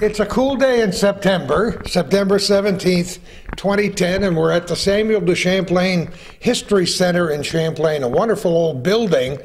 It's a cool day in September, September 17th, 2010, and we're at the Samuel de Champlain History Center in Champlain, a wonderful old building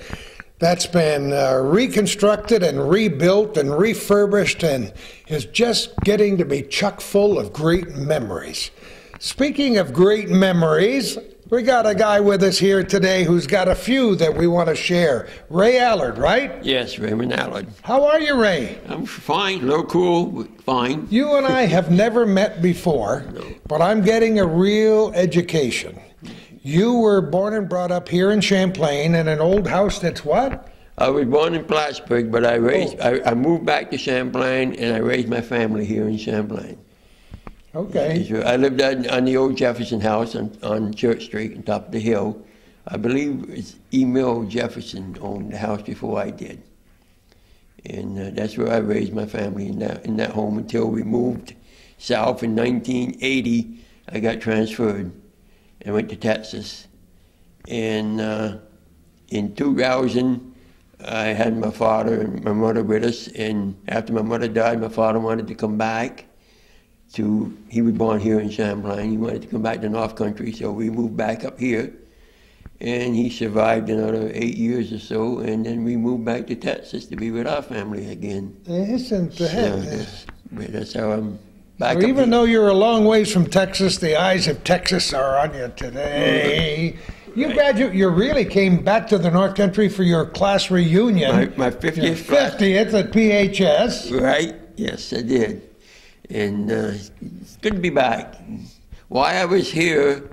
that's been reconstructed and rebuilt and refurbished and is just getting to be chock full of great memories. Speaking of great memories, we got a guy with us here today who's got a few that we want to share. Ray Allard, right? Yes, Raymond Allard. How are you, Ray? I'm fine, a little cool, but fine. You and I have never met before, but I'm getting a real education. You were born and brought up here in Champlain in an old house that's what? I was born in Plattsburgh, but I moved back to Champlain and I raised my family here in Champlain. Okay. I lived on the old Jefferson house on Church Street on top of the hill. I believe it's Emil Jefferson owned the house before I did. And that's where I raised my family, in that home, until we moved south in 1980. I got transferred and went to Texas. And in 2000, I had my father and my mother with us. And after my mother died, my father wanted to come back. He was born here in Champlain. He wanted to come back to North Country, so we moved back up here. And he survived another 8 years or so, and then we moved back to Texas to be with our family again. Isn't that? That's how I'm back Well, up even here. though you're a long ways from Texas, the eyes of Texas are on you today. You really came back to the North Country for your class reunion. My 50th Your class. 50th at PHS. Right, yes, I did. And it's good to be back. While I was here,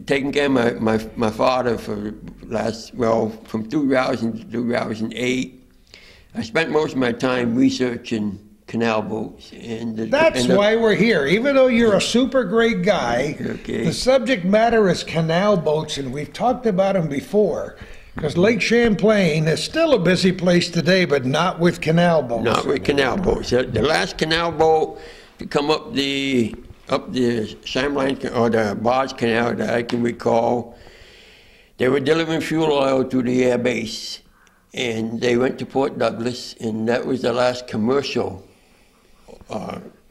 taking care of my father for from 2000 to 2008, I spent most of my time researching canal boats. That's why we're here. Even though you're a super great guy, the subject matter is canal boats, and we've talked about them before. Because Lake Champlain is still a busy place today, but not with canal boats. Not with canal boats. The last canal boat to come up the Champlain or the Barge Canal that I can recall, they were delivering fuel oil to the air base, and they went to Port Douglas, and that was the last commercial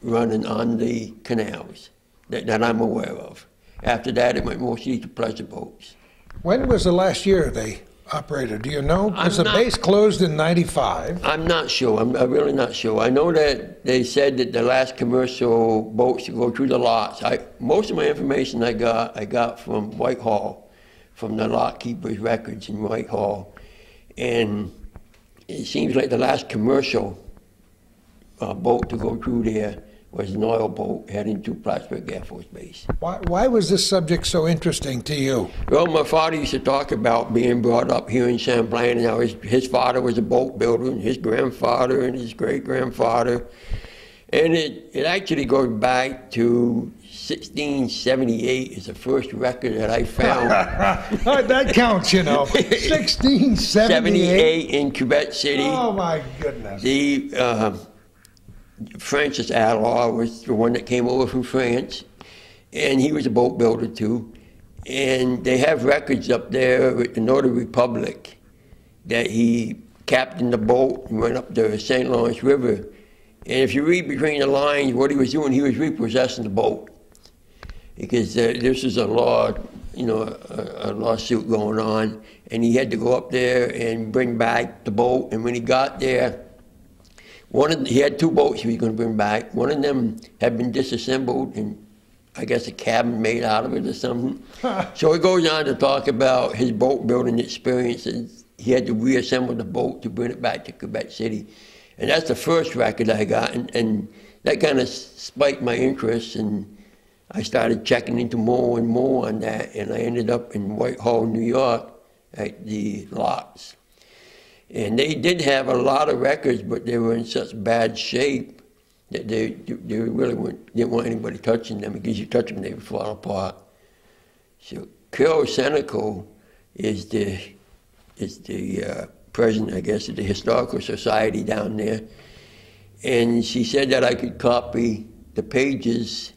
running on the canals that I'm aware of. After that, it went mostly to pleasure boats. When was the last year they operated? Do you know? Because the base closed in '95. I'm not sure. I'm really not sure. I know that they said that the last commercial boats to go through the locks. Most of my information I got from Whitehall, from the lock keeper's records in Whitehall, and it seems like the last commercial boat to go through there was an oil boat heading to Plattsburgh Air Force Base. Why was this subject so interesting to you? Well, my father used to talk about being brought up here in Champlain, and how his father was a boat builder, and his grandfather and his great-grandfather. And it actually goes back to 1678 is the first record that I found. That counts, you know. 1678. 78 in Quebec City. Oh, my goodness. Francis Allard was the one that came over from France, and he was a boat builder too. And they have records up there with the Northern Republic that he captained the boat and went up the St. Lawrence River. And if you read between the lines, what he was doing, he was repossessing the boat, because this is a law, a lawsuit going on, and he had to go up there and bring back the boat. And when he got there, he had two boats he was going to bring back. One of them had been disassembled, and I guess a cabin made out of it or something. So he goes on to talk about his boat building experiences. He had to reassemble the boat to bring it back to Quebec City. And that's the first record I got, and that kind of spiked my interest, and I started checking into more and more on that, and I ended up in Whitehall, New York at the locks. And they did have a lot of records, but they were in such bad shape that they really didn't want anybody touching them, because you touch them, they would fall apart. So Carol Senecal is the president, I guess, of the Historical Society down there. And she said that I could copy the pages,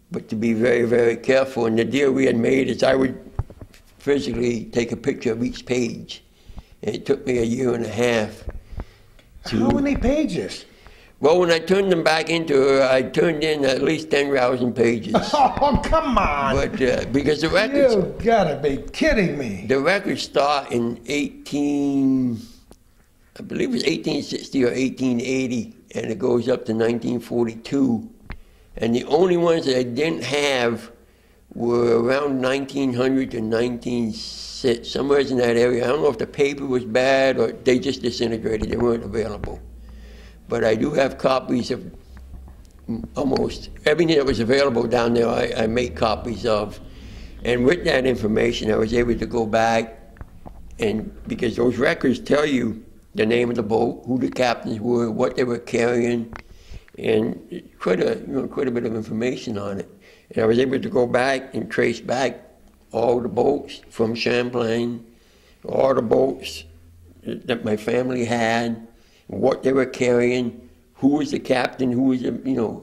but to be very, very careful. And the deal we had made is I would physically take a picture of each page. And it took me a year and a half to... How many pages? Well, when I turned them back into her, I turned in at least 10,000 pages. Oh, come on! But because the records, You gotta be kidding me. the records start in I believe it's 1860 or 1880, and it goes up to 1942. And the only ones that I didn't have were around 1900 to 1906, somewhere in that area. I don't know if the paper was bad or they just disintegrated. They weren't available. But I do have copies of almost everything that was available down there. I made copies of. And with that information, I was able to go back, and because those records tell you the name of the boat, who the captains were, what they were carrying, and quite a bit of information on it. And I was able to go back and trace back all the boats from Champlain, all the boats that my family had, what they were carrying, who was the captain, who was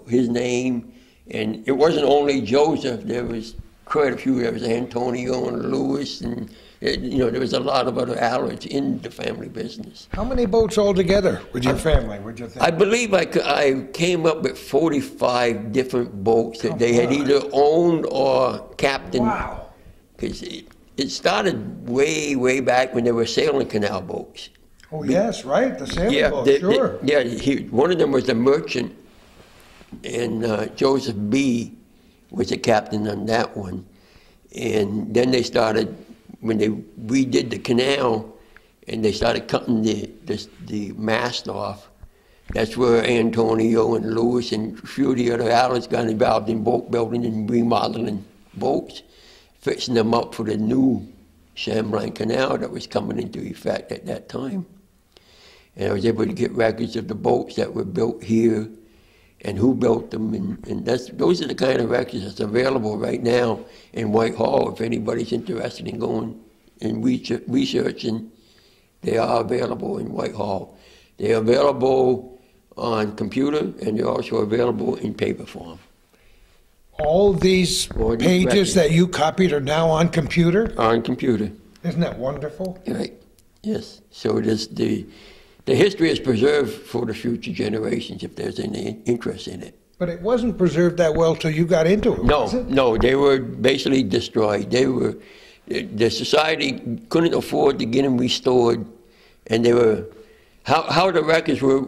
his name. And it wasn't only Joseph. There was quite a few. There was Antonio and Louis, and there was a lot of other Allards in the family business. How many boats altogether with your family, would you think? I believe I came up with 45 different boats that they had either owned or captained. Wow. Because it started way, way back when they were sailing canal boats. Oh, yes, right, the sailing boats, sure. One of them was a merchant, and Joseph B. was the captain on that one. And then they started, when they redid the canal, and they started cutting the mast off, that's where Antonio and Louis and a few of the other Allards got involved in boat building and remodeling boats, fixing them up for the new Champlain Canal that was coming into effect at that time. And I was able to get records of the boats that were built here and who built them, and those are the kind of records that's available right now in Whitehall. If anybody's interested in going and researching, they are available in Whitehall. They're available on computer, and they're also available in paper form. All these pages that you copied are now on computer? On computer. Isn't that wonderful? Right, yes. So it is the history is preserved for the future generations if there's any interest in it. But it wasn't preserved that well till you got into it, was it? No, they were basically destroyed. The society couldn't afford to get them restored, and they were, how the records were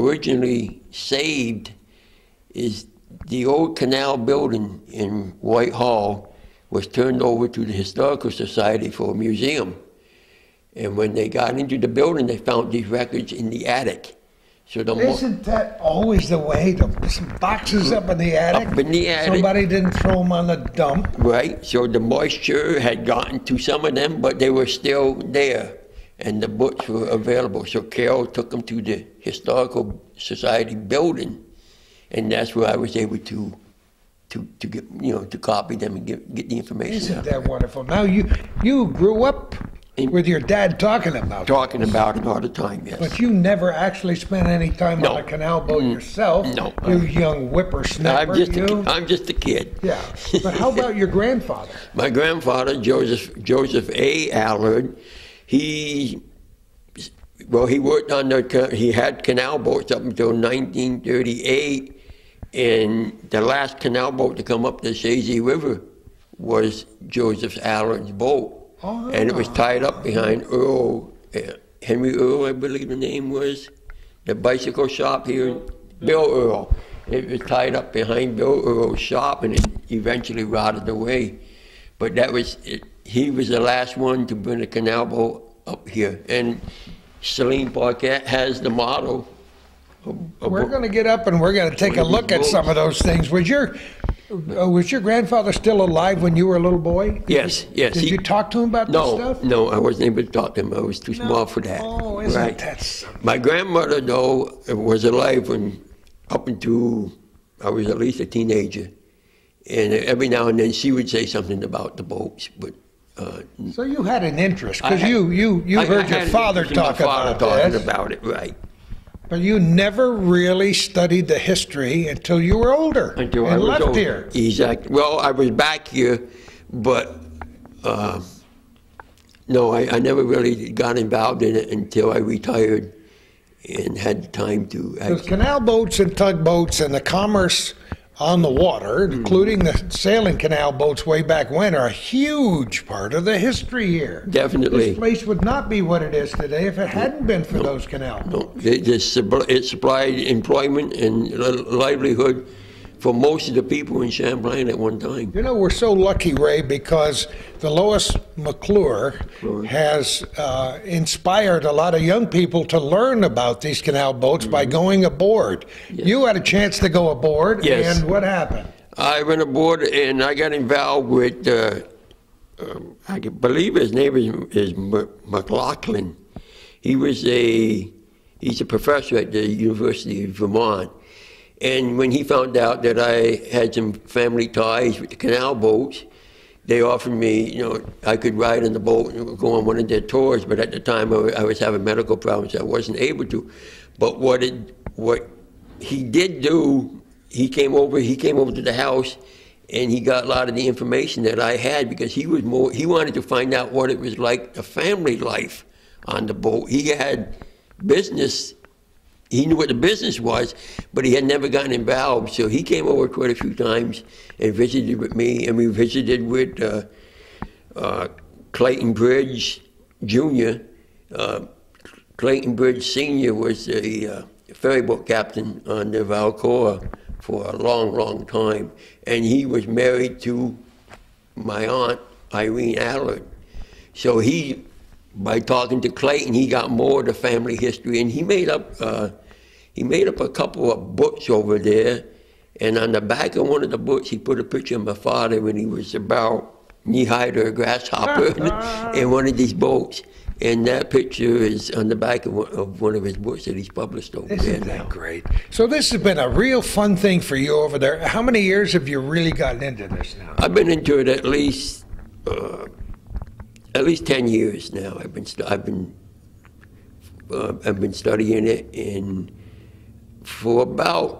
originally saved is the old canal building in Whitehall was turned over to the Historical Society for a museum. And when they got into the building, they found these records in the attic. So Isn't that always the way? Some boxes up in the attic? Up in the attic. Somebody didn't throw them on the dump. Right. So the moisture had gotten to some of them, but they were still there. And the books were available. So Carol took them to the Historical Society building. And that's where I was able to get, to copy them and get the information. Isn't that wonderful? Now you grew up with your dad talking about it all the time, yes. But you never actually spent any time on a canal boat yourself. No. You young whippersnapper. I'm just a kid. Yeah. But how about your grandfather? My grandfather, Joseph A. Allard, he worked on he had canal boats up until 1938, and the last canal boat to come up the Chazy River was Joseph Allard's boat. Oh. And it was tied up behind Earl, Henry Earl, I believe the name was, the bicycle shop here, Bill Earl. It was tied up behind Bill Earl's shop, and it eventually rotted away. But that was it. He was the last one to bring a canal boat up here. And Celine Parquet has the model. We're going to get up and we're going to take a look at some of those things. Was your grandfather still alive when you were a little boy? Yes. Did you talk to him about this stuff? No, I wasn't able to talk to him. I was too small for that. Oh, isn't that something? My grandmother, though, was alive up until I was at least a teenager. And every now and then she would say something about the boats. But so you had an interest, because you heard your father talk about it, right. But you never really studied the history until you were older. Until I was left older. here. Exactly. Well, I was back here, but no, I never really got involved in it until I retired and had the time to. Because canal boats and tugboats and the commerce on the water, including the sailing canal boats way back when, are a huge part of the history here. Definitely. This place would not be what it is today if it hadn't been for those canal boats. It supplied employment and livelihood for most of the people in Champlain at one time. You know, we're so lucky, Ray, because the Lois McClure has inspired a lot of young people to learn about these canal boats by going aboard. Yes. You had a chance to go aboard, Yes. and what happened? I went aboard and I got involved with, I believe his name is McLaughlin. He's a professor at the University of Vermont. And when he found out that I had some family ties with the canal boats, they offered me, I could ride on the boat and go on one of their tours. But at the time, I was having medical problems, so I wasn't able to. But what he did do, he came over to the house, and he got a lot of the information that I had because he wanted to find out what it was like, the family life on the boat. He had business. He knew what the business was, but he had never gotten involved. So he came over quite a few times and visited with me, and we visited with Clayton Bridge Jr. Clayton Bridge Sr. was a ferry boat captain on the Valcour for a long, long time, and he was married to my aunt, Irene Allard. So by talking to Clayton, he got more of the family history, and he made up a couple of books over there. And on the back of one of the books, he put a picture of my father when he was about knee-high to a grasshopper in one of these boats. And that picture is on the back of one of his books that he's published over there now. Isn't that great? So this has been a real fun thing for you over there. How many years have you really gotten into this now? I've been into it at least 10 years now. I've been studying it, and for about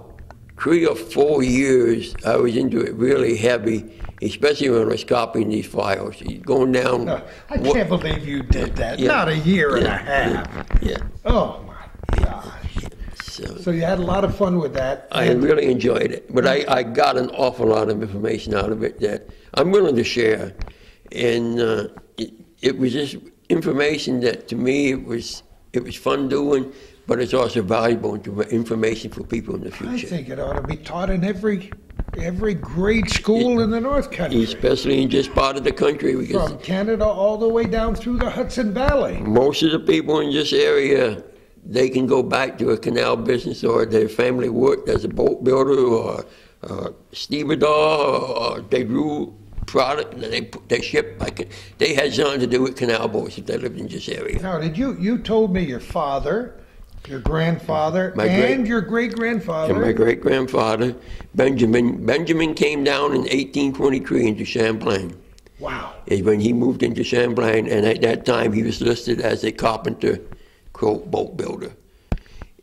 3 or 4 years, I was into it really heavy, especially when I was copying these files. Going down. No, I can't believe you did that. Yeah. Not a year and a half. Yeah. Oh my gosh. So you had a lot of fun with that. I really enjoyed it, but I got an awful lot of information out of it that I'm willing to share, and it was just information that to me it was fun doing. But it's also valuable information for people in the future. I think it ought to be taught in every grade school in the North Country. Especially in this part of the country. Because from Canada all the way down through the Hudson Valley. Most of the people in this area, they can go back to a canal business, or their family worked as a boat builder or stevedore, or they grew product that they shipped. They had something to do with canal boats if they lived in this area. Now, you told me your father, your grandfather, and your great-grandfather. And my great-grandfather, Benjamin came down in 1823 into Champlain. Wow. Is when he moved into Champlain, and at that time he was listed as a carpenter, quote, boat builder.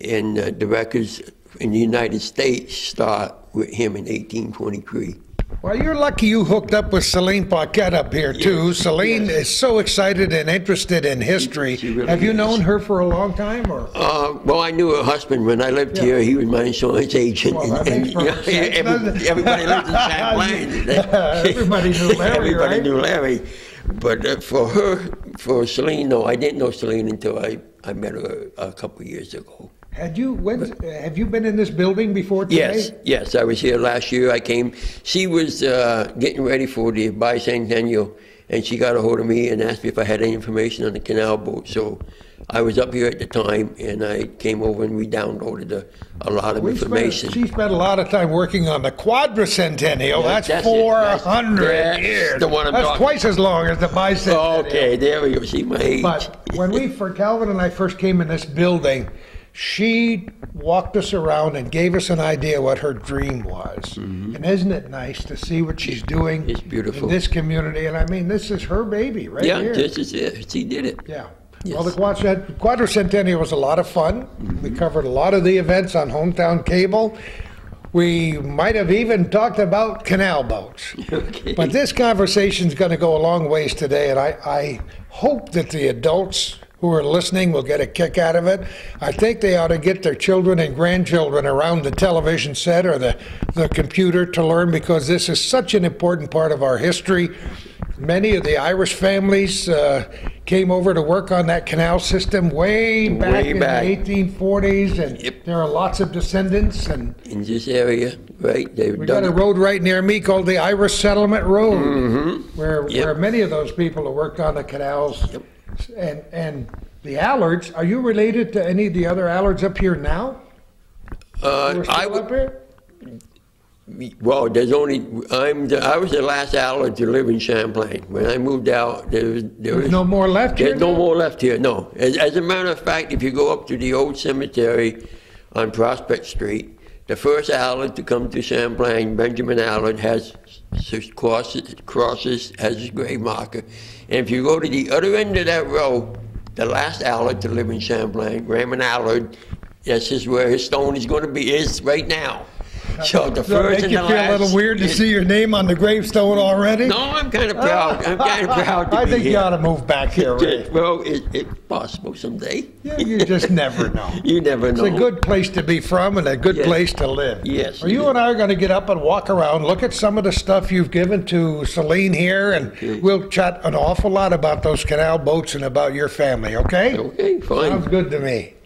And the records in the United States start with him in 1823. Well, you're lucky you hooked up with Celine Paquette up here, too. Yes. Celine is so excited and interested in history. She really Have you is. known her for a long time? Or? Well, I knew her husband when I lived here. He was my insurance agent. Well, that makes perfect sense, doesn't it? Everybody lived in Champlain. Everybody knew Larry, Everybody right? knew Larry. But for Celine, no, I didn't know Celine until I met her a couple of years ago. Have you been in this building before today? Yes, I was here last year. I came. She was getting ready for the bicentennial, and she got a hold of me and asked me if I had any information on the canal boat. So I was up here at the time, and I came over and we downloaded a lot of information. She spent a lot of time working on the quadricentennial. Yeah, that's 400 years. The one I'm that's talking. Twice as long as the bicentennial. Okay, there we go. See my age. But when Calvin and I first came in this building, she walked us around and gave us an idea what her dream was. Mm-hmm. And isn't it nice to see what she's doing It's beautiful. in this community? And I mean, this is her baby right here. Yeah, this is it. She did it. Yeah. Yes. Well, the quadricentennial was a lot of fun. Mm-hmm. We covered a lot of the events on Hometown Cable. We might have even talked about canal boats. Okay. But this conversation is going to go a long ways today, and I hope that the adults who are listening will get a kick out of it. I think they ought to get their children and grandchildren around the television set or the computer to learn, because this is such an important part of our history. Many of the Irish families came over to work on that canal system way back in the 1840s, and there are lots of descendants. And in this area, right? We got a road right near me called the Irish Settlement Road, where many of those people who worked on the canals. And the Allards, are you related to any of the other Allards up here now? Up here? Well, there's only I was the last Allard to live in Champlain. When I moved out, there's no more left here. There's no more left here. No. As a matter of fact, if you go up to the old cemetery on Prospect Street, the first Allard to come to Champlain, Benjamin Allard, has crosses as his grave marker. And if you go to the other end of that row, the last Allard to live in Champlain, Raymond Allard, that's where his stone is going to be, is right now. So the first and the last. Make you feel a little weird to see your name on the gravestone already? No, I'm kind of proud. I'm kind of proud to be here. I think you ought to move back here, Ray. Well, it's possible someday. Yeah, you just never know. You never know. It's a good place to be from and a good place to live. Yes. Well, you and I are going to get up and walk around, look at some of the stuff you've given to Celine here, and we'll chat an awful lot about those canal boats and about your family, okay? Okay, fine. Sounds good to me.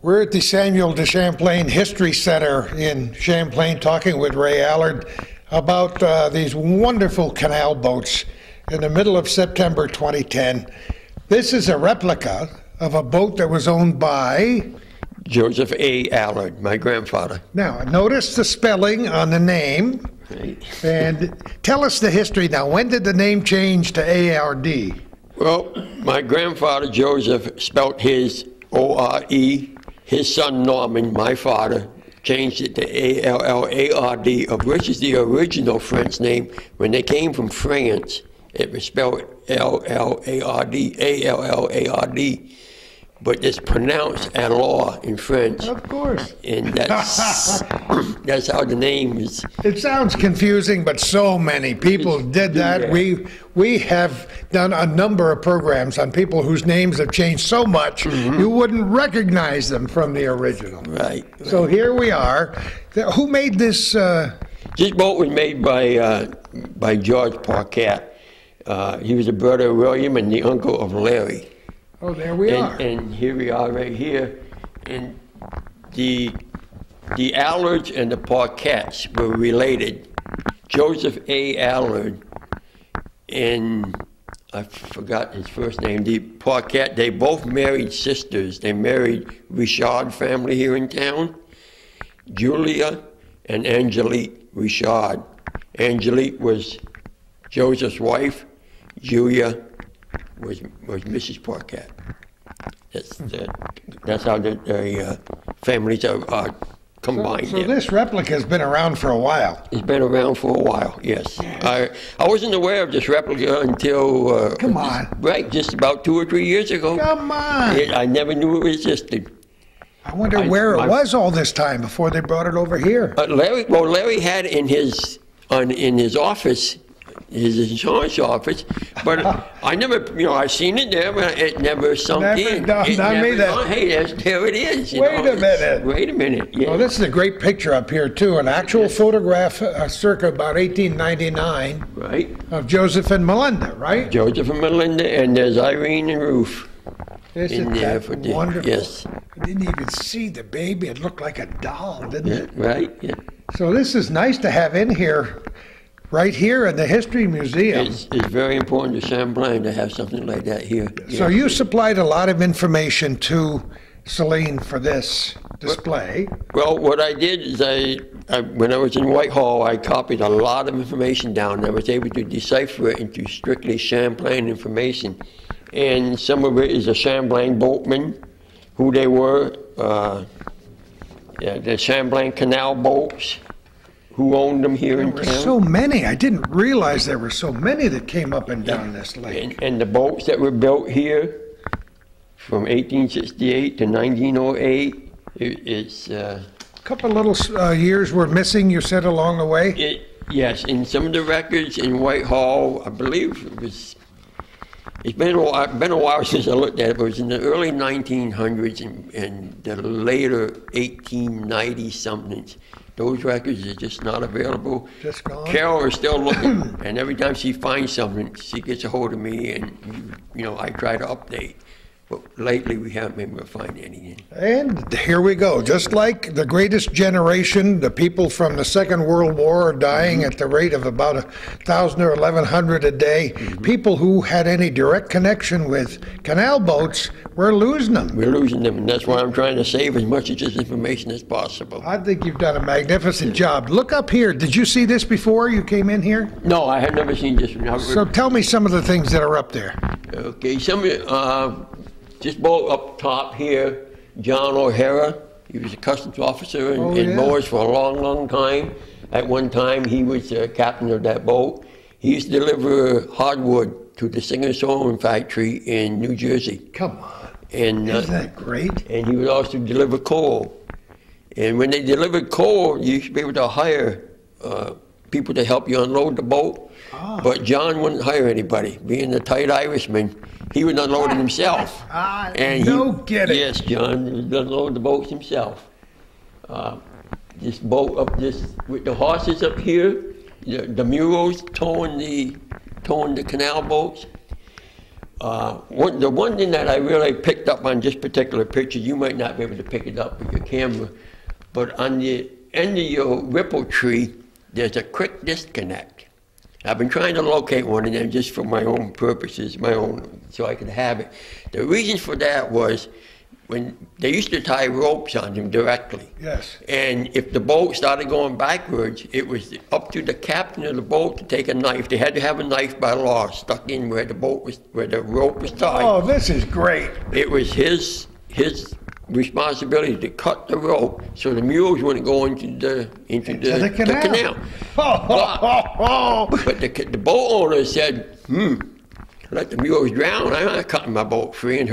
We're at the Samuel de Champlain History Center in Champlain talking with Ray Allard about these wonderful canal boats in the middle of September 2010. This is a replica of a boat that was owned by Joseph A. Allard, my grandfather. Now, notice the spelling on the name. Right. And tell us the history now. When did the name change to A-R-D? Well, my grandfather Joseph spelt his O-R-E. His son Norman, my father, changed it to A-L-L-A-R-D, of which is the original French name. When they came from France, it was spelled L-L-A-R-D, A-L-L-A-R-D. But it's pronounced Allard in French. Of course. And that's how the name is. It sounds confusing, but so many people did that. We have done a number of programs on people whose names have changed so much, you wouldn't recognize them from the original. Right. So here we are. Who made this? This boat was made by George Parquet. He was the brother of William and the uncle of Larry. Oh, there we are. And here we are right here. And the Allards and the Parquets were related. Joseph A. Allard and I forgot his first name, the Parquet, they both married sisters. They married Richard family here in town, Julia and Angelique Richard. Angelique was Joseph's wife. Julia was Mrs. Parquet. That's how the families are combined. So this replica has been around for a while. It's been around for a while, yes. I wasn't aware of this replica until... Come on. Right, just about 2 or 3 years ago. Come on. I never knew it existed. I wonder where it was all this time before they brought it over here. Larry had in his office, his insurance office, but I never, I seen it there, but it never sunk in. Hey, there it is. Wait a minute. Wait a minute. Yeah. Well, this is a great picture up here too. An actual photograph, circa about 1899, right, of Joseph and Melinda, right? Joseph and Melinda, and there's Irene and Ruth. Isn't that wonderful? Yes. I didn't even see the baby. It looked like a doll, didn't it? Right. Yeah. So this is nice to have in here. Right here in the History Museum. It's very important to Champlain to have something like that here. So you supplied a lot of information to Celine for this display. Well, what I did is when I was in Whitehall, I copied a lot of information down. I was able to decipher it into strictly Champlain information. And some of it is a Champlain boatman, who they were, the Champlain Canal boats, who owned them here in town. There were so many. I didn't realize there were so many that came up and down this lake. And the boats that were built here from 1868 to 1908, it's... a couple little years were missing, you said, along the way? Yes, in some of the records in Whitehall, I believe it was It's been a while since I looked at it, but it was in the early 1900s and the later 1890-somethings. Those records are just not available. Just gone? Carol is still looking, and every time she finds something, she gets a hold of me, and I try to update. But lately, we haven't been able to find anything. And here we go. Just like the greatest generation, the people from the Second World War are dying at the rate of about 1,000 or 1,100 a day. People who had any direct connection with canal boats, we're losing them. We're losing them, and that's why I'm trying to save as much of this information as possible. I think you've done a magnificent job. Look up here. Did you see this before you came in here? No, I had never seen this one. So tell me some of the things that are up there. Okay, some of it, just up top here, John O'Hara. He was a customs officer in Morris for a long, long time. At one time, he was captain of that boat. He used to deliver hardwood to the Singer Sewing Factory in New Jersey. Come on. And, isn't that great? And he would also deliver coal. And when they delivered coal, you should be able to hire people to help you unload the boat. Oh. But John wouldn't hire anybody. Being a tight Irishman, he would unload it himself. No kidding. Yes, John would unload the boats himself. This boat up this, with the horses up here, the mules towing the canal boats. The one thing that I really picked up on this particular picture, you might not be able to pick it up with your camera, but on the end of your ripple tree, there's a quick disconnect. I've been trying to locate one of them just for my own purposes, so I could have it. The reason for that was when they used to tie ropes on them directly. Yes. And if the boat started going backwards, it was up to the captain of the boat to take a knife. They had to have a knife by law stuck in where the rope was tied. Oh, this is great. It was his responsibility to cut the rope so the mules wouldn't go into the canal. But the boat owner said, let the mules drown. I'm not cutting my boat free and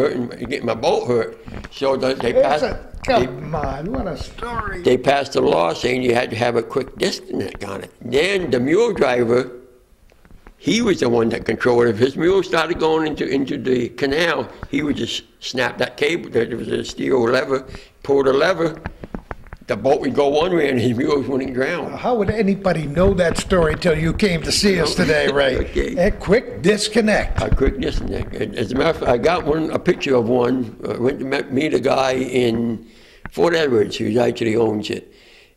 getting my boat hurt. So they passed. Come on, what a story. They passed a law saying you had to have a quick disconnect on it. Then the mule driver, he was the one that controlled it. If his mule started going into the canal, he would just snap that cable. There was a steel lever, pull the lever, the boat would go one way and his mules wouldn't drown. How would anybody know that story till you came to see us today, Ray? Okay. A quick disconnect. A quick disconnect. As a matter of fact, I got a picture of one. I went to meet a guy in Fort Edwards who actually owns it.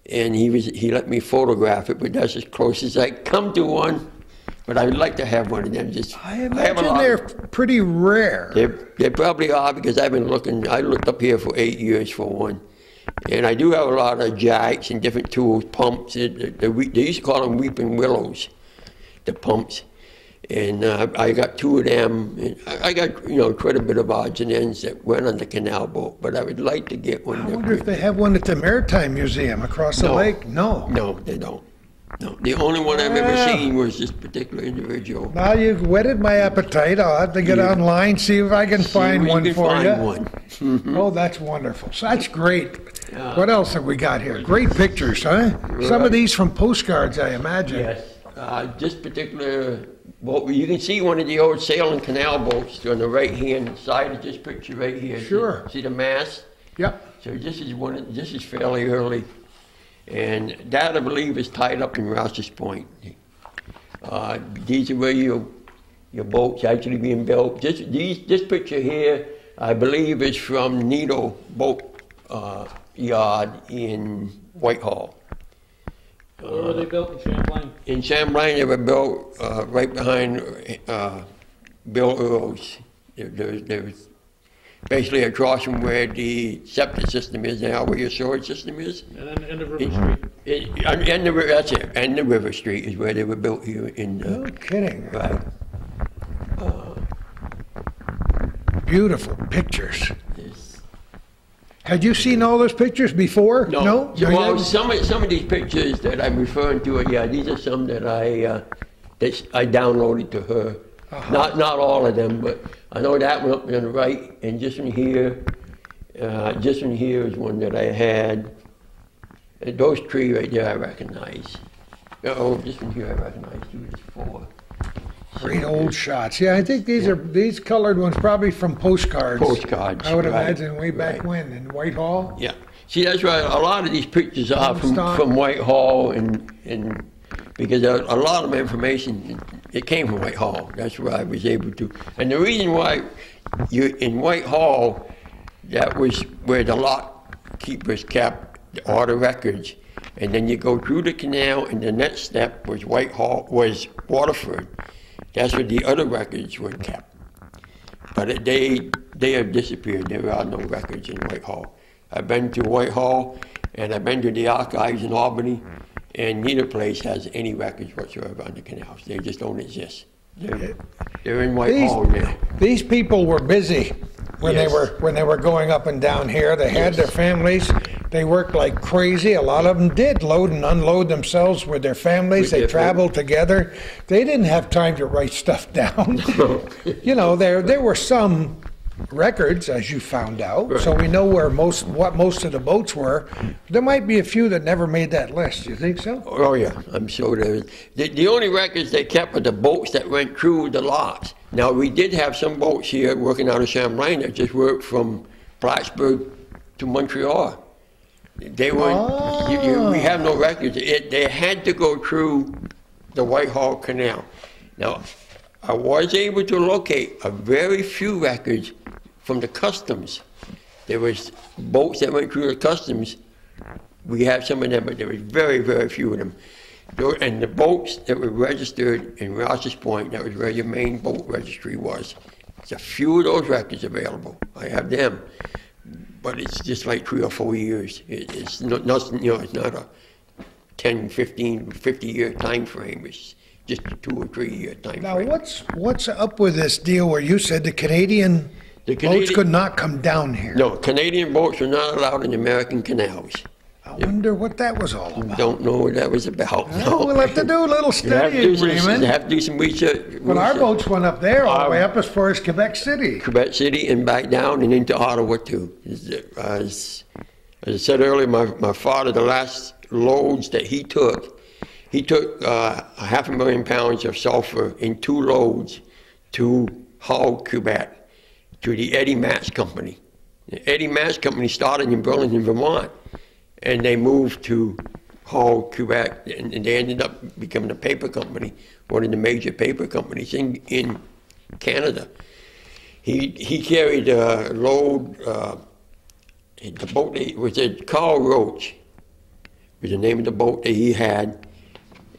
And he let me photograph it, but that's as close as I come to one. But I would like to have one of them. I imagine they're pretty rare. They probably are, because I've been looking. I looked up here for 8 years for one. And I do have a lot of jacks and different tools, pumps. They used to call them weeping willows, the pumps. And I got two of them. And I got quite a bit of odds and ends that went on the canal boat. But I would like to get one. I wonder if they have one at the Maritime Museum across the lake. No. No, they don't. No, the only one I've ever seen was this particular individual. Now you've whetted my appetite. I'll have to get online, see if I can find one for you. Mm-hmm. Oh, that's wonderful. So that's great. What else have we got here? Great pictures, huh? Right. Some of these from postcards, I imagine. Yes. This particular boat, you can see one of the old sailing canal boats on the right-hand side of this picture right here. Sure. See the mast? Yep. So this is fairly early. And that, I believe, is tied up in Rouse's Point. These are where your boat's actually being built. This picture here, I believe, is from Needle Boat Yard in Whitehall. Where were they built in Champlain? In Champlain, they were built right behind Bill Earl's. There was basically across from where the septic system is now, where your storage system is. And then the end of River Street. That's it. End of River Street is where they were built here in. No kidding. Right. Beautiful pictures. Had you seen all those pictures before? No. Well, some of these pictures that I'm referring to, these are some that I downloaded to her. Not all of them, but I know that one up on the right, and just in here is one that I had. And those three right there I recognize. Oh, this one here I recognize too. There's four. Great old shots. Yeah, I think these colored ones probably from postcards. Postcards, I would right, imagine way back right. when in Whitehall. Yeah. See, that's why a lot of these pictures are from Whitehall, and because a lot of my information, it came from Whitehall. That's where I was able to. And the reason why you in Whitehall, that was where the lot keepers kept all the records. And then you go through the canal, and the next step was Waterford. That's where the other records were kept. But they have disappeared. There are no records in Whitehall. I've been to Whitehall, and I've been to the archives in Albany, and neither place has any records whatsoever on the canals. They just don't exist. They're in Whitehall now. These people were busy when Yes. they were going up and down here. They had their families. They worked like crazy. A lot of them did load and unload themselves with their families. They traveled together. They didn't have time to write stuff down. You know, there were some records, as you found out, so we know what most of the boats were. There might be a few that never made that list. You think so? Oh yeah, I'm sure there is. The only records they kept were the boats that went through the locks. Now we did have some boats here working out of Champlain that just worked from Plattsburgh to Montreal. They weren't. We have no records. They had to go through the Whitehall Canal. Now, I was able to locate a very few records from the customs. There was boats that went through the customs. We have some of them, but there was very, very few of them. And the boats that were registered in Rouse's Point, that was where your main boat registry was. There's a few of those records available. I have them. But it's just like 3 or 4 years. It's not, you know, it's not a 10, 15, 50-year time frame. It's just a 2 or 3 year time Now, frame. what's up with this deal where you said the Canadian boats could not come down here? No, Canadian boats are not allowed in American canals. I wonder what that was all about. Don't know what that was about. No, we'll have to do a little study, Freeman. You have to do some research. But our boats went up there all the way up as far as Quebec City. Quebec City and back down and into Ottawa too. As I said earlier, my father, the last loads that he took a 500,000 pounds of sulfur in 2 loads to Hull, Quebec, to the Eddie Matz Company. The Eddie Matz Company started in Burlington, Vermont, and they moved to Hull, Quebec, and they ended up becoming a paper company, one of the major paper companies in Canada. He carried a load, the boat was a Carl Roach, was the name of the boat that he had,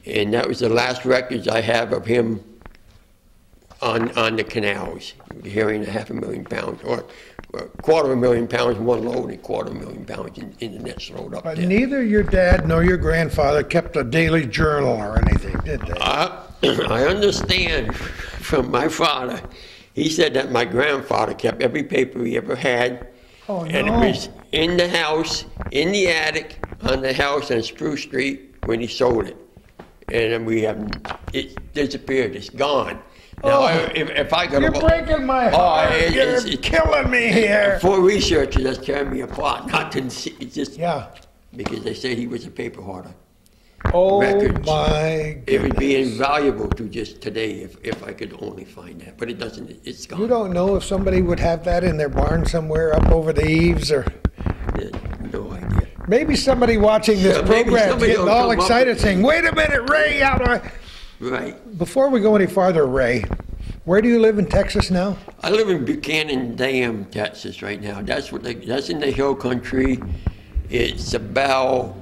and that was the last records I have of him on the canals, carrying 500,000 pounds, or 250,000 pounds in one load and 250,000 pounds in the next load up But there. neither your dad nor your grandfather kept a daily journal or anything, did they? I understand from my father, he said that my grandfather kept every paper he ever had, Oh, and no. it was in the house, in the attic, on the house on Spruce Street when he sold it. And then it disappeared, it's gone. Now, if I could You're breaking my heart. You're killing me here. For researchers, that's tearing me apart. Not to see, it's just because they said he was a paper hoarder. Oh Records. my goodness. It would be invaluable to just today if I could only find that, but it doesn't. It's gone. You don't know if somebody would have that in their barn somewhere up over the eaves, or No idea. maybe somebody watching this program somebody getting will all come up excited with- saying, "Wait a minute, Ray!" Right. Before we go any farther, Ray, where do you live in Texas now? I live in Buchanan Dam, Texas, right now. That's in the hill country. It's about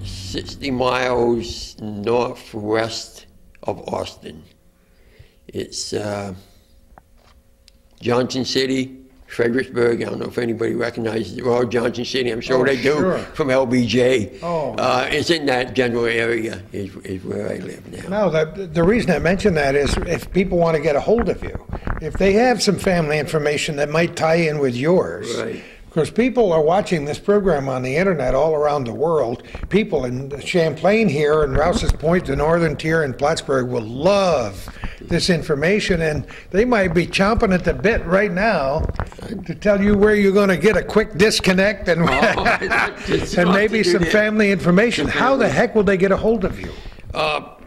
60 miles northwest of Austin. It's Johnson City, Fredericksburg. I don't know if anybody recognizes it. Well, Johnson City, I'm sure they do, sure. from LBJ. Oh. It's in that general area is where I live now. No, the reason I mention that is if people want to get a hold of you, if they have some family information that might tie in with yours. Right. Because people are watching this program on the internet all around the world. People in Champlain here and Rouse's Point, the northern tier in Plattsburgh, will love this information, and they might be chomping at the bit right now to tell you where you're going to get a quick disconnect and, and maybe some family information. How the heck will they get a hold of you?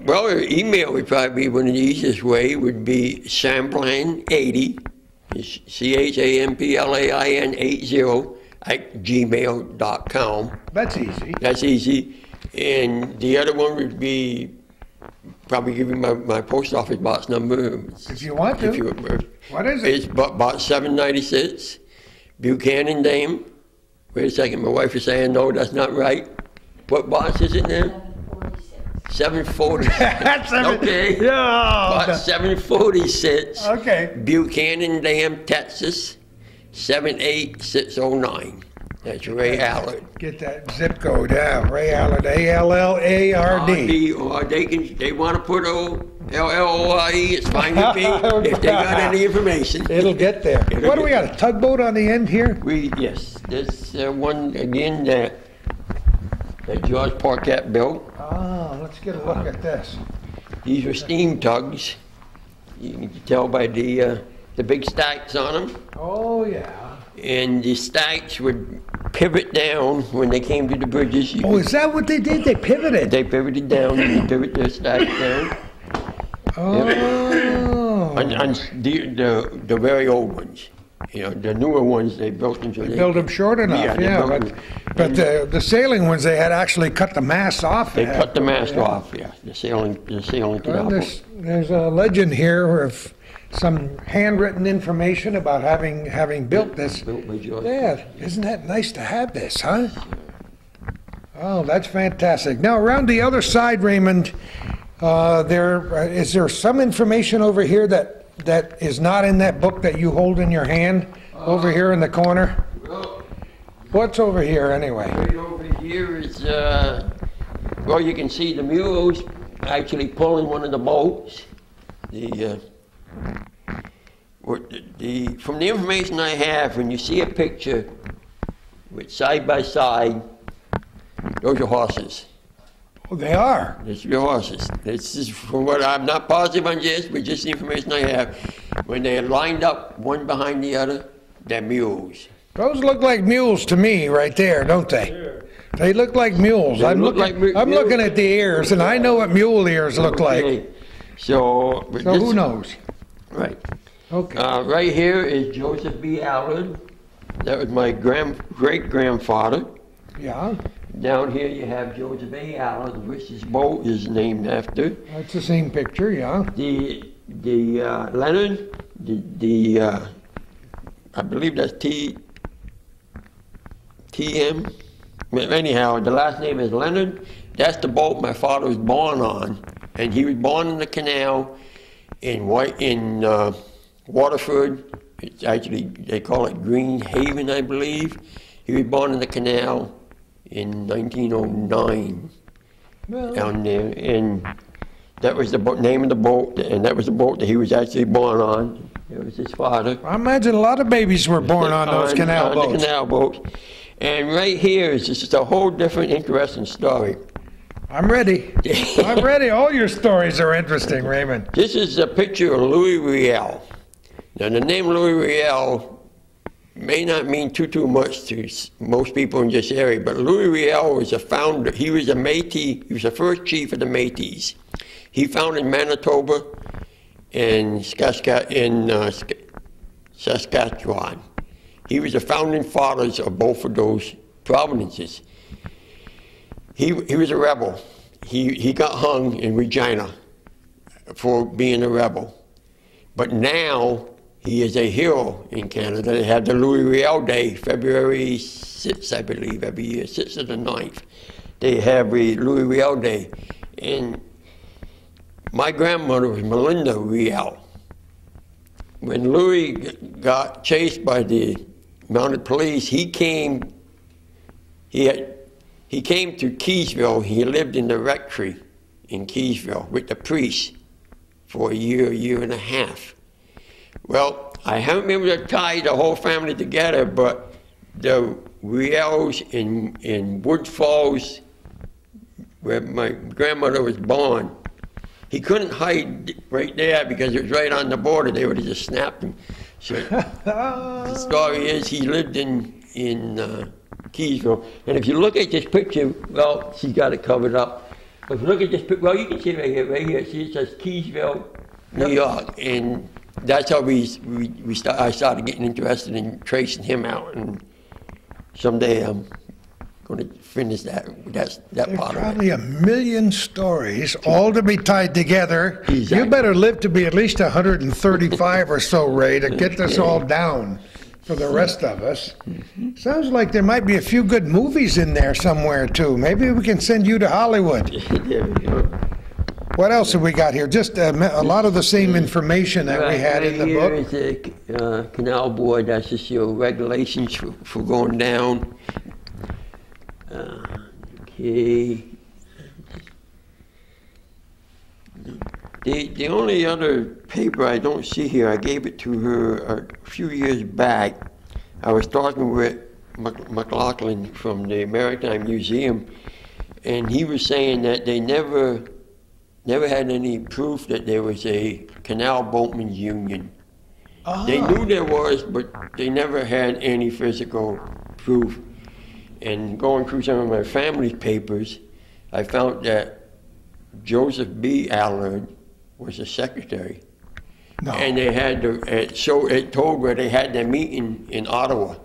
Well, email would probably be one of the easiest way. Would be Champlain80, Champlain 80 at gmail.com. That's easy. That's easy. And the other one would be probably give you my post office box number. If you want to. What is it? It's box 796, Buchanan Dam. Wait a second, my wife is saying, no, that's not right. What box is it now? 746. Okay. Yeah. Box 746. Okay. Buchanan Dam, Texas, 78609. That's Ray Allard. Get that zip code down. Ray Allard, A-L-L-A-R-D. Or they want to put L-L-O-I-E, it's fine with me, if they got any information. It'll get there. What do we got, a tugboat on the end here? Yes, there's one again that George Parquette built. Oh, let's get a look at this. These were steam tugs. You can tell by the big stacks on them. Oh, yeah. And the stacks would pivot down when they came to the bridges. Oh, is that what they did? They pivoted? They pivoted down, they pivot their stacks down. Oh. And the very old ones. You know, the newer ones, they built them so They built them short enough, yeah. But the sailing ones, they had actually cut the masts off. They cut the mast off, yeah. The sailing canal boat. There's a legend here of some handwritten information about having built this. Built by George. Yeah, isn't that nice to have this, huh? Oh, that's fantastic. Now, around the other side, Raymond, is there some information over here that is not in that book that you hold in your hand over here in the corner? Well, what's over here anyway? Right over here is, well, you can see the mules actually pulling one of the boats. From the information I have, when you see a picture with side by side, those are horses. Oh, they are? It's your horses. This is from what I'm not positive on this, but just the information I have. When they're lined up one behind the other, they're mules. Those look like mules to me right there, don't they? Sure. They look like mules. I'm looking at the ears, and I know what mule ears look like. So who knows? Right. Okay. Right here is Joseph B. Allard. That was my great-grandfather. Yeah. Down here you have Joseph A. Allard, which his boat is named after. That's the same picture, yeah. The Leonard, I believe that's T.M. Anyhow, the last name is Leonard. That's the boat my father was born on, and he was born in the canal in Waterford. It's actually, they call it Green Haven, I believe. He was born in the canal in 1909 down there, and that was the name of the boat, and that was the boat that he was actually born on. It was his father. I imagine a lot of babies were born on those canal boats. The canal boats. And right here is just a whole different interesting story. I'm ready. I'm ready. All your stories are interesting, Raymond. This is a picture of Louis Riel. Now, the name Louis Riel may not mean too much to most people in this area, but Louis Riel was a founder. He was a Métis. He was the first chief of the Métis. He founded Manitoba and Saskatchewan. He was the founding fathers of both of those provinces. He was a rebel. He got hung in Regina for being a rebel. But now he is a hero in Canada. They have the Louis Riel Day, February 6th, I believe, every year, 6th or the 9th. They have a Louis Riel Day. And my grandmother was Melinda Riel. When Louis got chased by the mounted police, he came to Keysville. He lived in the rectory in Keysville with the priest for a year and a half. Well, I haven't been able to tie the whole family together, but the Riels in Wood Falls, where my grandmother was born, he couldn't hide right there because it was right on the border. They would have just snapped him. So the story is he lived in Keysville. And if you look at this picture, well, she's got it covered up. But look at this, well, you can see it right here. See, it says Keysville, New York, and that's how I started getting interested in tracing him out, and someday I'm going to finish that There's part of probably it. a million stories, all to be tied together. Exactly. You better live to be at least 135 or so, Ray, to get this all down for the rest of us. Sounds like there might be a few good movies in there somewhere, too. Maybe we can send you to Hollywood. There we go. What else have we got here? Just a lot of the same information that we had in the book. Right here is the Canal Board. That's just your regulations for going down. Okay. The only other paper I don't see here, I gave it to her a few years back. I was talking with McLaughlin from the Maritime Museum, and he was saying that they never had any proof that there was a Canal Boatmen's Union. They knew there was, but they never had any physical proof. And going through some of my family's papers, I found that Joseph B. Allard was the secretary. No. And they had it told where they had their meeting in Ottawa.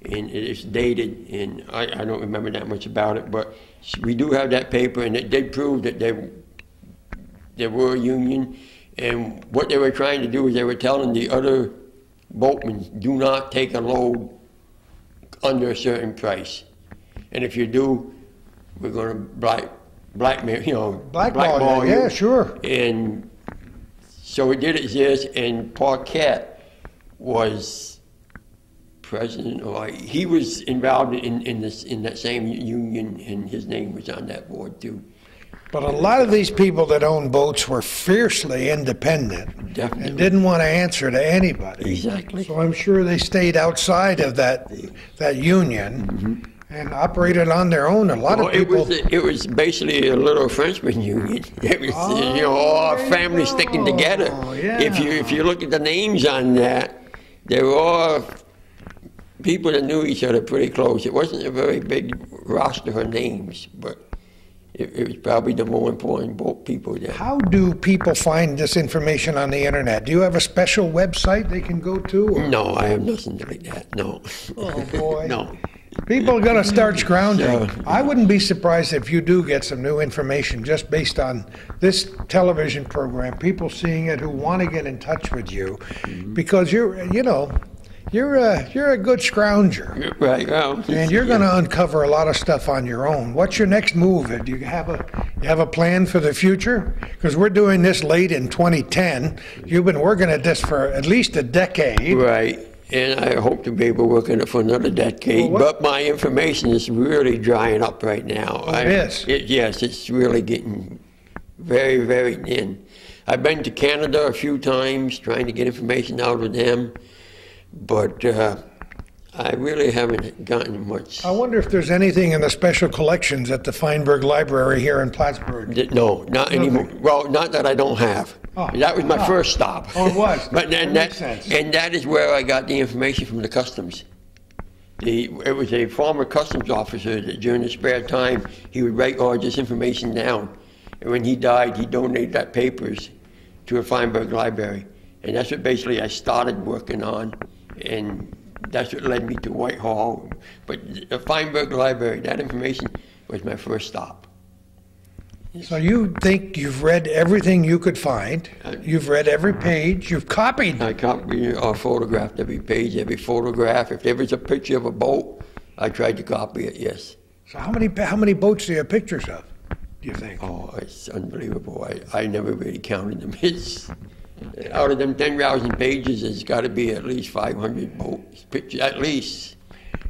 And it's dated, and I don't remember that much about it, but we do have that paper, and it did prove that there were a union. And what they were trying to do is they were telling the other boatmen, do not take a load under a certain price. And if you do, we're going to blackmail, blackball you. Yeah, sure. And so it did exist, and Paquette was president, or he was involved in that same union, and his name was on that board too. But a lot of these people that own boats were fiercely independent. Definitely. And didn't want to answer to anybody. Exactly. So I'm sure they stayed outside of that union and operated on their own. A lot of people. It was basically a little Frenchman union. It was all families sticking together. Yeah. If you look at the names on that, they were all people that knew each other pretty close. It wasn't a very big roster of names, but it was probably the more important boat people there. How do people find this information on the internet? Do you have a special website they can go to? Or? No, I have nothing like that. No. Oh boy. No. People are going to start scrounging. So, I wouldn't be surprised if you do get some new information just based on this television program, people seeing it who want to get in touch with you, because you're a good scrounger. Right. Well, And you're going to uncover a lot of stuff on your own. What's your next move? Do you have a plan for the future? Because we're doing this late in 2010. You've been working at this for at least a decade. Right. And I hope to be able to work on it for another decade. Well, but my information is really drying up right now. Oh, it is? Yes, it's really getting very, very thin. I've been to Canada a few times trying to get information out of them, but I really haven't gotten much. I wonder if there's anything in the special collections at the Feinberg Library here in Plattsburgh. No, not anymore. Well, not that I don't have. Oh. That was my first stop. Oh, it was? But then That makes sense. and that is where I got the information from the customs. It was a former customs officer that during his spare time, he would write all this information down. And when he died, he donated that papers to a Feinberg Library. And that's what basically I started working on. And that's what led me to Whitehall. But the Feinberg Library, that information was my first stop. So you think you've read everything you could find. You've read every page. You've copied. I copied or photographed every page, every photograph. If there was a picture of a boat, I tried to copy it, yes. So how many boats do you have pictures of, do you think? Oh, it's unbelievable. I never really counted them. It's, out of them 10,000 pages, there's got to be at least 500 boats, pictures, at least.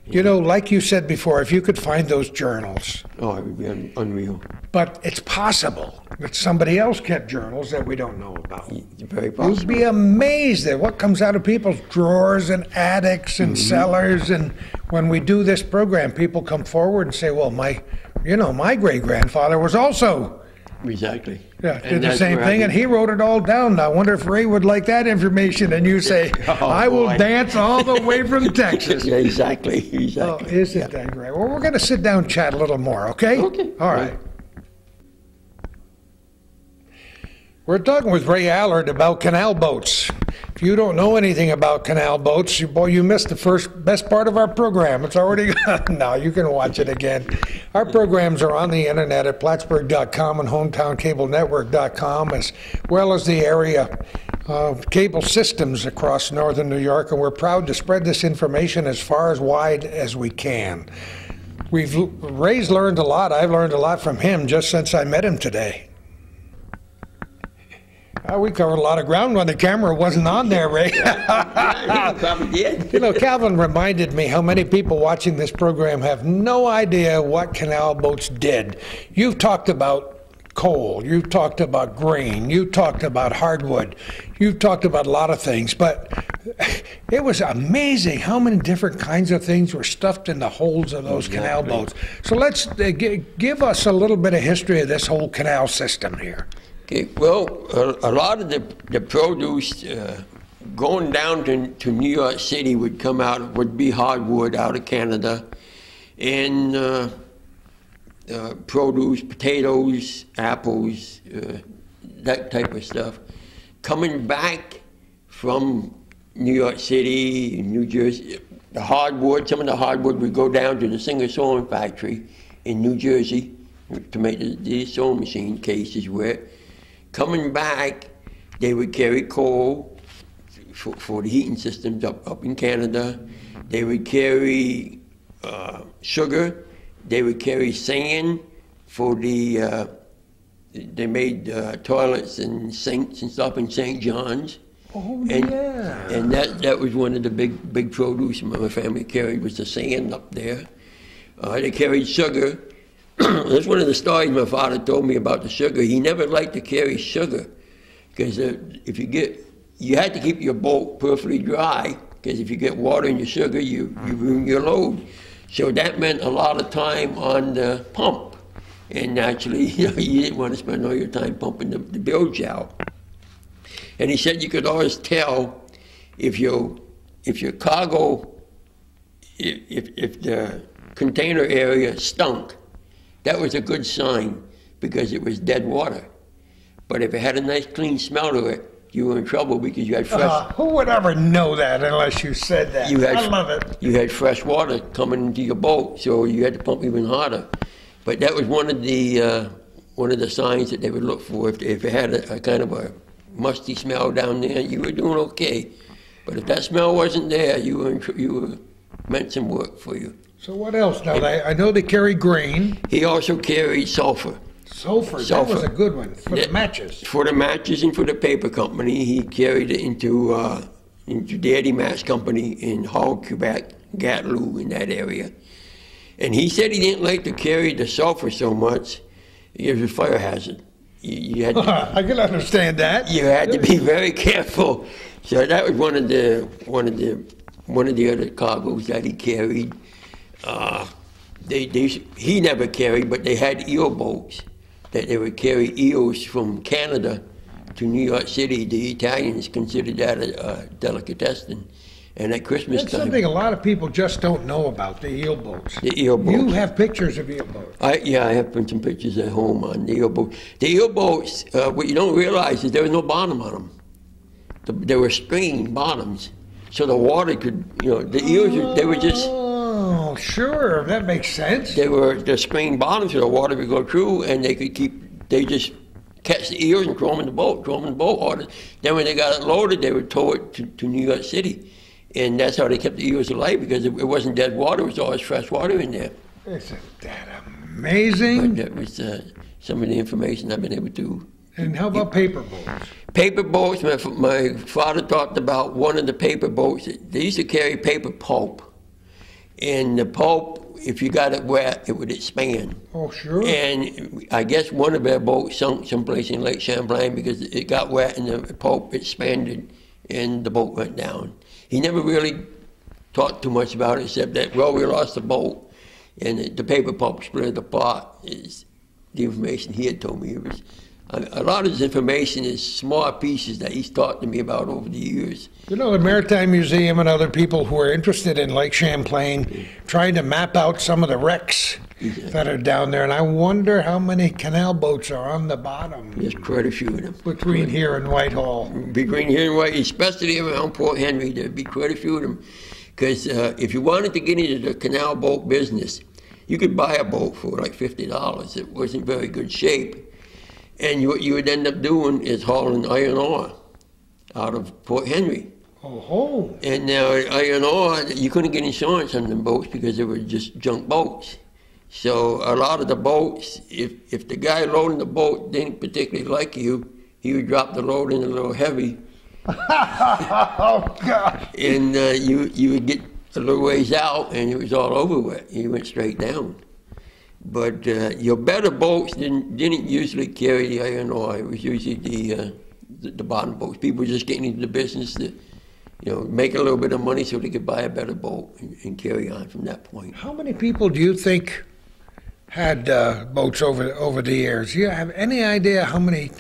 You know, like you said before, if you could find those journals, Oh, it would be unreal. but it's possible that somebody else kept journals that we don't know about. It's very You'd possible. be amazed at what comes out of people's drawers and attics and cellars. And when we do this program, people come forward and say, well, my great-grandfather was also, Exactly. did the that's same where thing, and he wrote it all down. Now, I wonder if Ray would like that information. And you say, Oh, I will boy. dance all the way from Texas. Yeah, exactly, Oh, exactly. isn't that great? Well, we're going to sit down and chat a little more, okay? Okay. All right. We're talking with Ray Allard about canal boats. If you don't know anything about canal boats, boy, you missed the best part of our program. It's already gone. Now you can watch it again. Our programs are on the internet at Plattsburgh.com and HometowncableNetwork.com, as well as the area cable systems across northern New York, and we're proud to spread this information as far as wide as we can. Ray's learned a lot. I've learned a lot from him just since I met him today. We covered a lot of ground when the camera wasn't on there, Ray. Yeah, you probably did. You know, Calvin reminded me how many people watching this program have no idea what canal boats did. You've talked about coal, you've talked about grain, you've talked about hardwood, you've talked about a lot of things, but it was amazing how many different kinds of things were stuffed in the holds of those canal boats. So let's give us a little bit of history of this whole canal system here. Okay, well, a lot of the produce going down to New York City would be hardwood out of Canada, and produce, potatoes, apples, that type of stuff. Coming back from New York City, New Jersey, some of the hardwood would go down to the Singer sewing factory in New Jersey to make the sewing machine cases wet. Coming back, they would carry coal for the heating systems up in Canada. They would carry sugar. They would carry sand for they made toilets and sinks and stuff in St. John's. Oh, yeah. And that was one of the big produce my family carried, was the sand up there. They carried sugar. That's one of the stories my father told me about the sugar. He never liked to carry sugar because you had to keep your boat perfectly dry, because if you get water in your sugar, you ruin your load. So that meant a lot of time on the pump. And naturally, you didn't want to spend all your time pumping the bilge out. And he said you could always tell if your cargo, if the container area stunk. That was a good sign, because it was dead water. But if it had a nice clean smell to it, you were in trouble, because you had fresh... who would ever know that unless you said that? I love it. You had fresh water coming into your boat, so you had to pump even harder. But that was one of the signs that they would look for. If it had a kind of a musty smell down there, you were doing okay. But if that smell wasn't there, you meant some work for you. So what else? Now, I know they carry grain. He also carried sulfur. Sulfur, that was a good one, for the matches. For the matches and for the paper company. He carried it into the Eddie Match Company in Hull, Quebec, Gatineau, in that area. And he said he didn't like to carry the sulfur so much. It was a fire hazard. You had to, I can understand that. You had to be very careful. So that was one of the other cargoes that he carried. He never carried, but they had eel boats that they would carry eels from Canada to New York City. The Italians considered that a delicatessen. And at Christmas That's time... something a lot of people just don't know about, the eel boats. The eel boats. You have pictures of eel boats. Yeah, I have some pictures at home on the eel boats. The eel boats, what you don't realize is there was no bottom on them. There were screen bottoms. So the water could, the eels, they were just... Oh, sure, that makes sense. They were the screen bottoms, so the water would go through, and they just catch the eels and throw them in the boat, Or then when they got it loaded, they would tow it to New York City. And that's how they kept the eels alive, because it wasn't dead water, it was always fresh water in there. Isn't that amazing? But that was some of the information I've been able to... And how about paper boats? Paper boats, my father talked about one of the paper boats. They used to carry paper pulp. And the pulp, if you got it wet, it would expand. Oh, sure. And I guess one of their boats sunk someplace in Lake Champlain because it got wet and the pulp expanded and the boat went down. He never really talked too much about it, except that, well, we lost the boat and the paper pulp split apart. Is the information he had told me. It was A lot of his information is small pieces that he's talked to me about over the years. You know, the Maritime Museum and other people who are interested in Lake Champlain trying to map out some of the wrecks that are down there, and I wonder how many canal boats are on the bottom. There's quite a few of them. Between here and Whitehall. Between here and Whitehall, especially around Port Henry, there'd be quite a few of them. Because if you wanted to get into the canal boat business, you could buy a boat for like $50. It wasn't very good shape. And what you would end up doing is hauling iron ore out of Port Henry. Oh. And now iron ore, you couldn't get insurance on them boats because they were just junk boats. So a lot of the boats, if the guy loading the boat didn't particularly like you, he would drop the load in a little heavy. Oh, God. And you would get a little ways out and it was all over with. You went straight down. But your better boats didn't usually carry the iron ore. It was usually the bottom boats. People were just getting into the business to, make a little bit of money so they could buy a better boat and carry on from that point. How many people do you think had boats over the years? Do you have any idea how many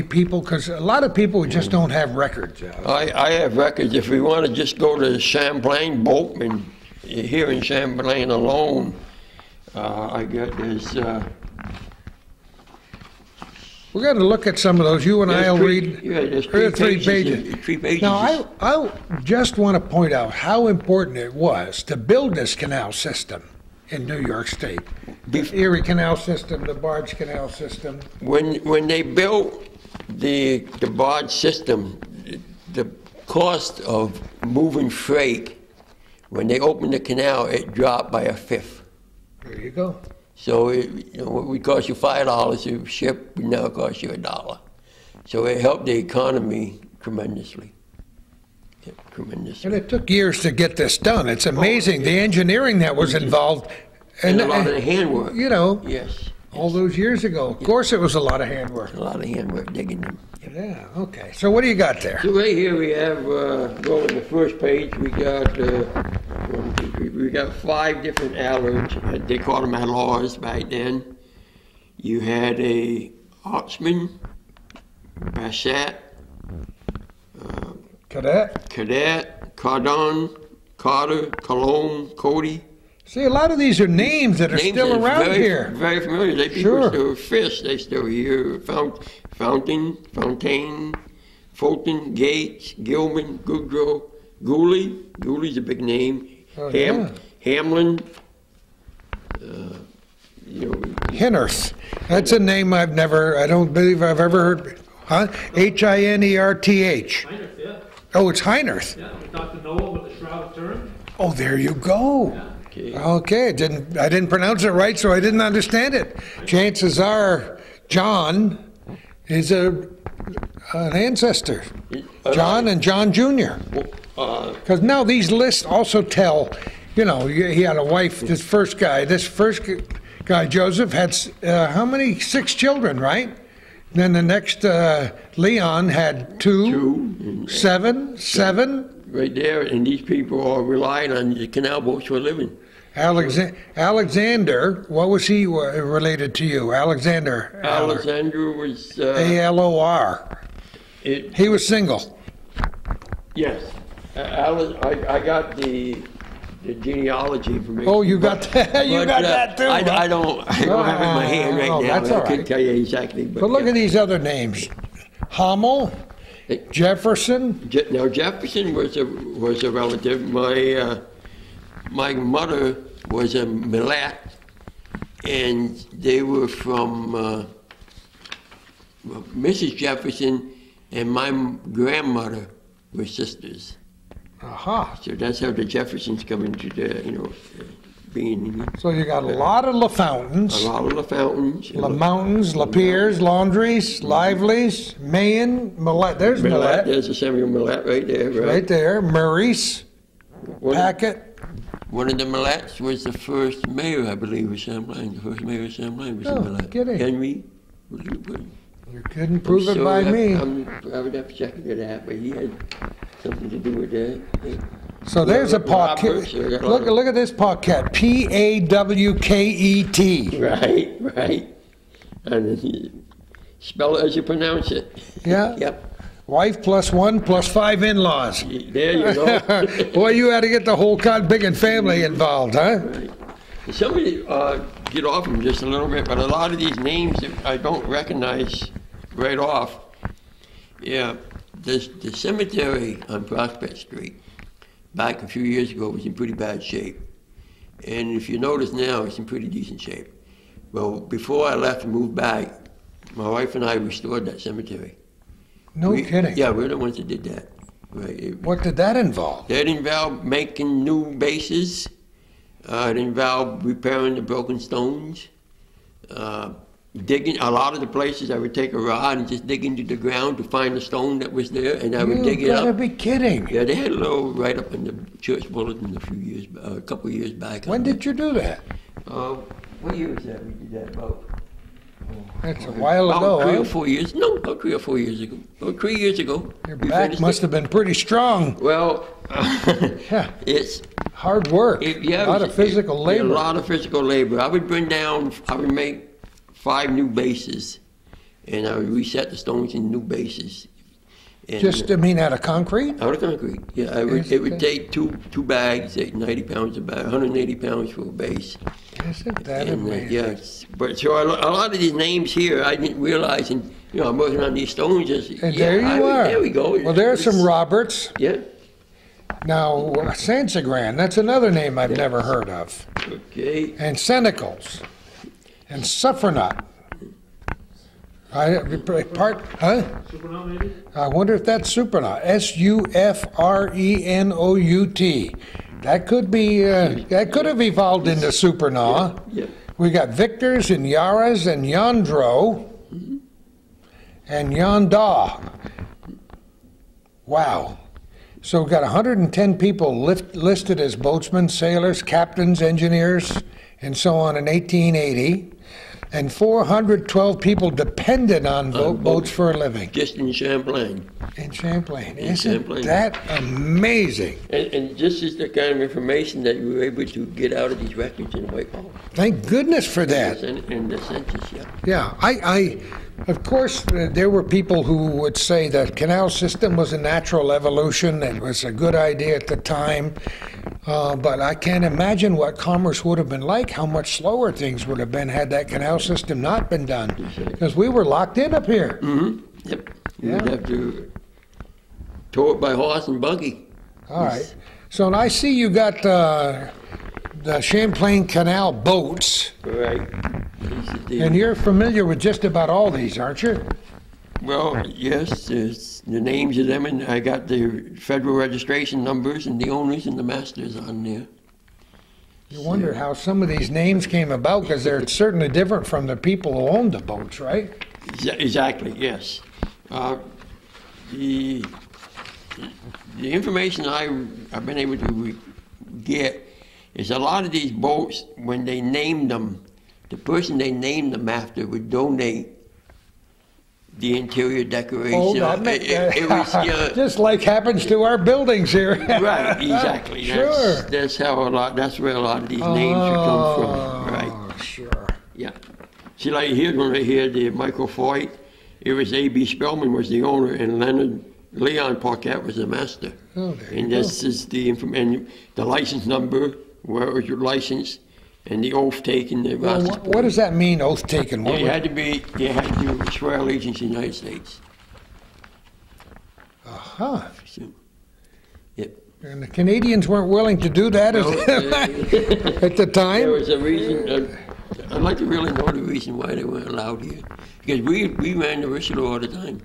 people? Because a lot of people just don't have records. I have records. If we want to just go to Champlain boatmen, here in Champlain alone, I got this. We're going to look at some of those. You and I will read. Yeah, there's three pages. 3 pages. Now, I just want to point out how important it was to build this canal system in New York State. The Erie Canal system, the barge canal system. When they built the barge system, the cost of moving freight, when they opened the canal, it dropped by 1/5. There you go. So what would cost you $5 to ship would now cost you $1. So it helped the economy tremendously. Yeah, tremendously. And it took years to get this done. It's amazing the engineering that was involved. And a lot of the handwork. Yes. All those years ago. Of course it was a lot of handwork. A lot of handwork digging them. Yeah, okay. So what do you got there? So right here we have, go to the first page, we got 5 different Allards. They called them Allards back then. You had a Oxman, Bassett, Cadet, Cardon, Carter, Cologne, Cody. See, a lot of these are names that are still around here. Very familiar. They people still fish. They still here. Fontaine, Fulton, Gates, Gilman, Goodrow, Gooley. Gooley's a big name. Hamlin. Hinnerth. That's a name I don't believe I've ever heard. Huh? Hinerth. Heinrich, yeah. Oh, it's Heinrth. Yeah, we talked to Noah with the shroud turned. Oh, there you go. Yeah. Okay, I didn't pronounce it right, so I didn't understand it. Chances are John is an ancestor. John and John Jr. Because now these lists also tell, he had a wife, this first guy, Joseph, had how many? 6 children, right? Then the next, Leon, had 2, 7. Right there, and these people are relying on the canal boats for a living. Alexander, what was he related to you? Alexander was... A-L-O-R. He was single. Yes. I got the genealogy information. Oh, you got that? You got that too? I don't have it in my hand right now. That's all right. I couldn't tell you exactly. But look at these other names. Hummel. Jefferson. Now Jefferson was a relative. My mother was a Millet, and they were from Mrs. Jefferson, and my grandmother were sisters. Aha. So that's how the Jeffersons come into the being. So you got a lot of LaFountains. A lot of LaFountains. LaMountains, LaPierres, Laundries, Lively's, Mayen, Millet. There's Millet. There's a Samuel Millet right there. Right there. Maurice, Packet. One of the Millets was the first mayor, I believe, of Champlain. The first mayor of Champlain was a Millet. Henry. You couldn't prove it by me. I would have to check into that, but he had something to do with that. So there's a Paquette. Look at this Paquette. P-A-W-K-E-T. Right. And Spell it as you pronounce it. Yeah? Yep. Wife plus 1 plus 5 in-laws. There you go. Boy, you had to get the whole big family involved, huh? Right. Somebody get off them just a little bit, but a lot of these names that I don't recognize right off. Yeah, the cemetery on Prospect Street back a few years ago was in pretty bad shape. And if you notice now, it's in pretty decent shape. Well, before I left and moved back, my wife and I restored that cemetery. No kidding. Yeah, we're the ones that did that. Right. What did that involve? That involved making new bases. It involved repairing the broken stones. Digging, a lot of the places I would take a rod and just dig into the ground to find the stone that was there, and I would dig it up. You gotta be kidding. Yeah, they had a little write-up in the church bulletin a couple of years back. When did you do that? What year was that we did that? About That's a while ago, about 3 huh? or 4 years. No, about 3 or 4 years ago. About 3 years ago. Your we back finished must it. have been pretty strong. Well, Yeah. it's Hard work. yeah, a lot of physical labor. A lot of physical labor. I would make 5 new bases, and I would reset the stones in new bases. And, Just, I mean, out of concrete? out of concrete. Yeah, it would take two bags, 90 pounds a bag, 180 pounds for a base. Isn't that And amazing? yes, but so a lot of these names here I didn't realize, and I'm working on these stones. And there you are. There we go. Well, there's some Roberts. Yeah. Now, Sansagran, that's another name I've never heard of. Okay. And Senecals. And Suffernut. Huh? Supernal, maybe? I wonder if that's Supernut. Sufrenout. That could be. That could have evolved into Supernaw. Yeah. We got Victors and Yaras and Yandro and Yondaw. Wow. So we've got 110 people listed as boatsmen, sailors, captains, engineers, and so on in 1880. And 412 people depended on boats for a living. Just in Champlain. In Champlain. In Isn't Champlain. that amazing? And this is the kind of information that we were able to get out of these records in Whitehall. Thank goodness for that. And the census, yeah. Yeah, of course, there were people who would say the canal system was a natural evolution. It was a good idea at the time. But I can't imagine what commerce would have been like, how much slower things would have been had that canal system not been done. Because we were locked in up here. Mm-hmm. Yep. Yeah. We'd have to tow it by horse and buggy. All right. So I see you got the Champlain Canal boats. Right. And you're familiar with just about all these, aren't you? Well, yes, there's the names of them, and I got the federal registration numbers and the owners and the masters on there. You wonder how some of these names came about, because they're certainly different from the people who owned the boats, right? Exactly, yes. The information I've been able to get is a lot of these boats, when they named them, the person they named them after would donate the interior decoration. Oh, that it was just like happens to our buildings here. right, exactly. Sure. That's how that's where a lot of these names should come from. Right. Sure. Yeah. See, like here's one right here, the Michael Foyt. It was A.B. Spellman was the owner, and Leon Paquette was the master. Oh, there and you this is the information, the license number, where it was your license, and the oath taken. Well, what does that mean, oath taken? You had to swear allegiance to the United States. Uh-huh. So, yep. And the Canadians weren't willing to do that at the time? There was a reason. I'd like to really know the reason why they weren't allowed here. Because we ran the Richelieu all the time.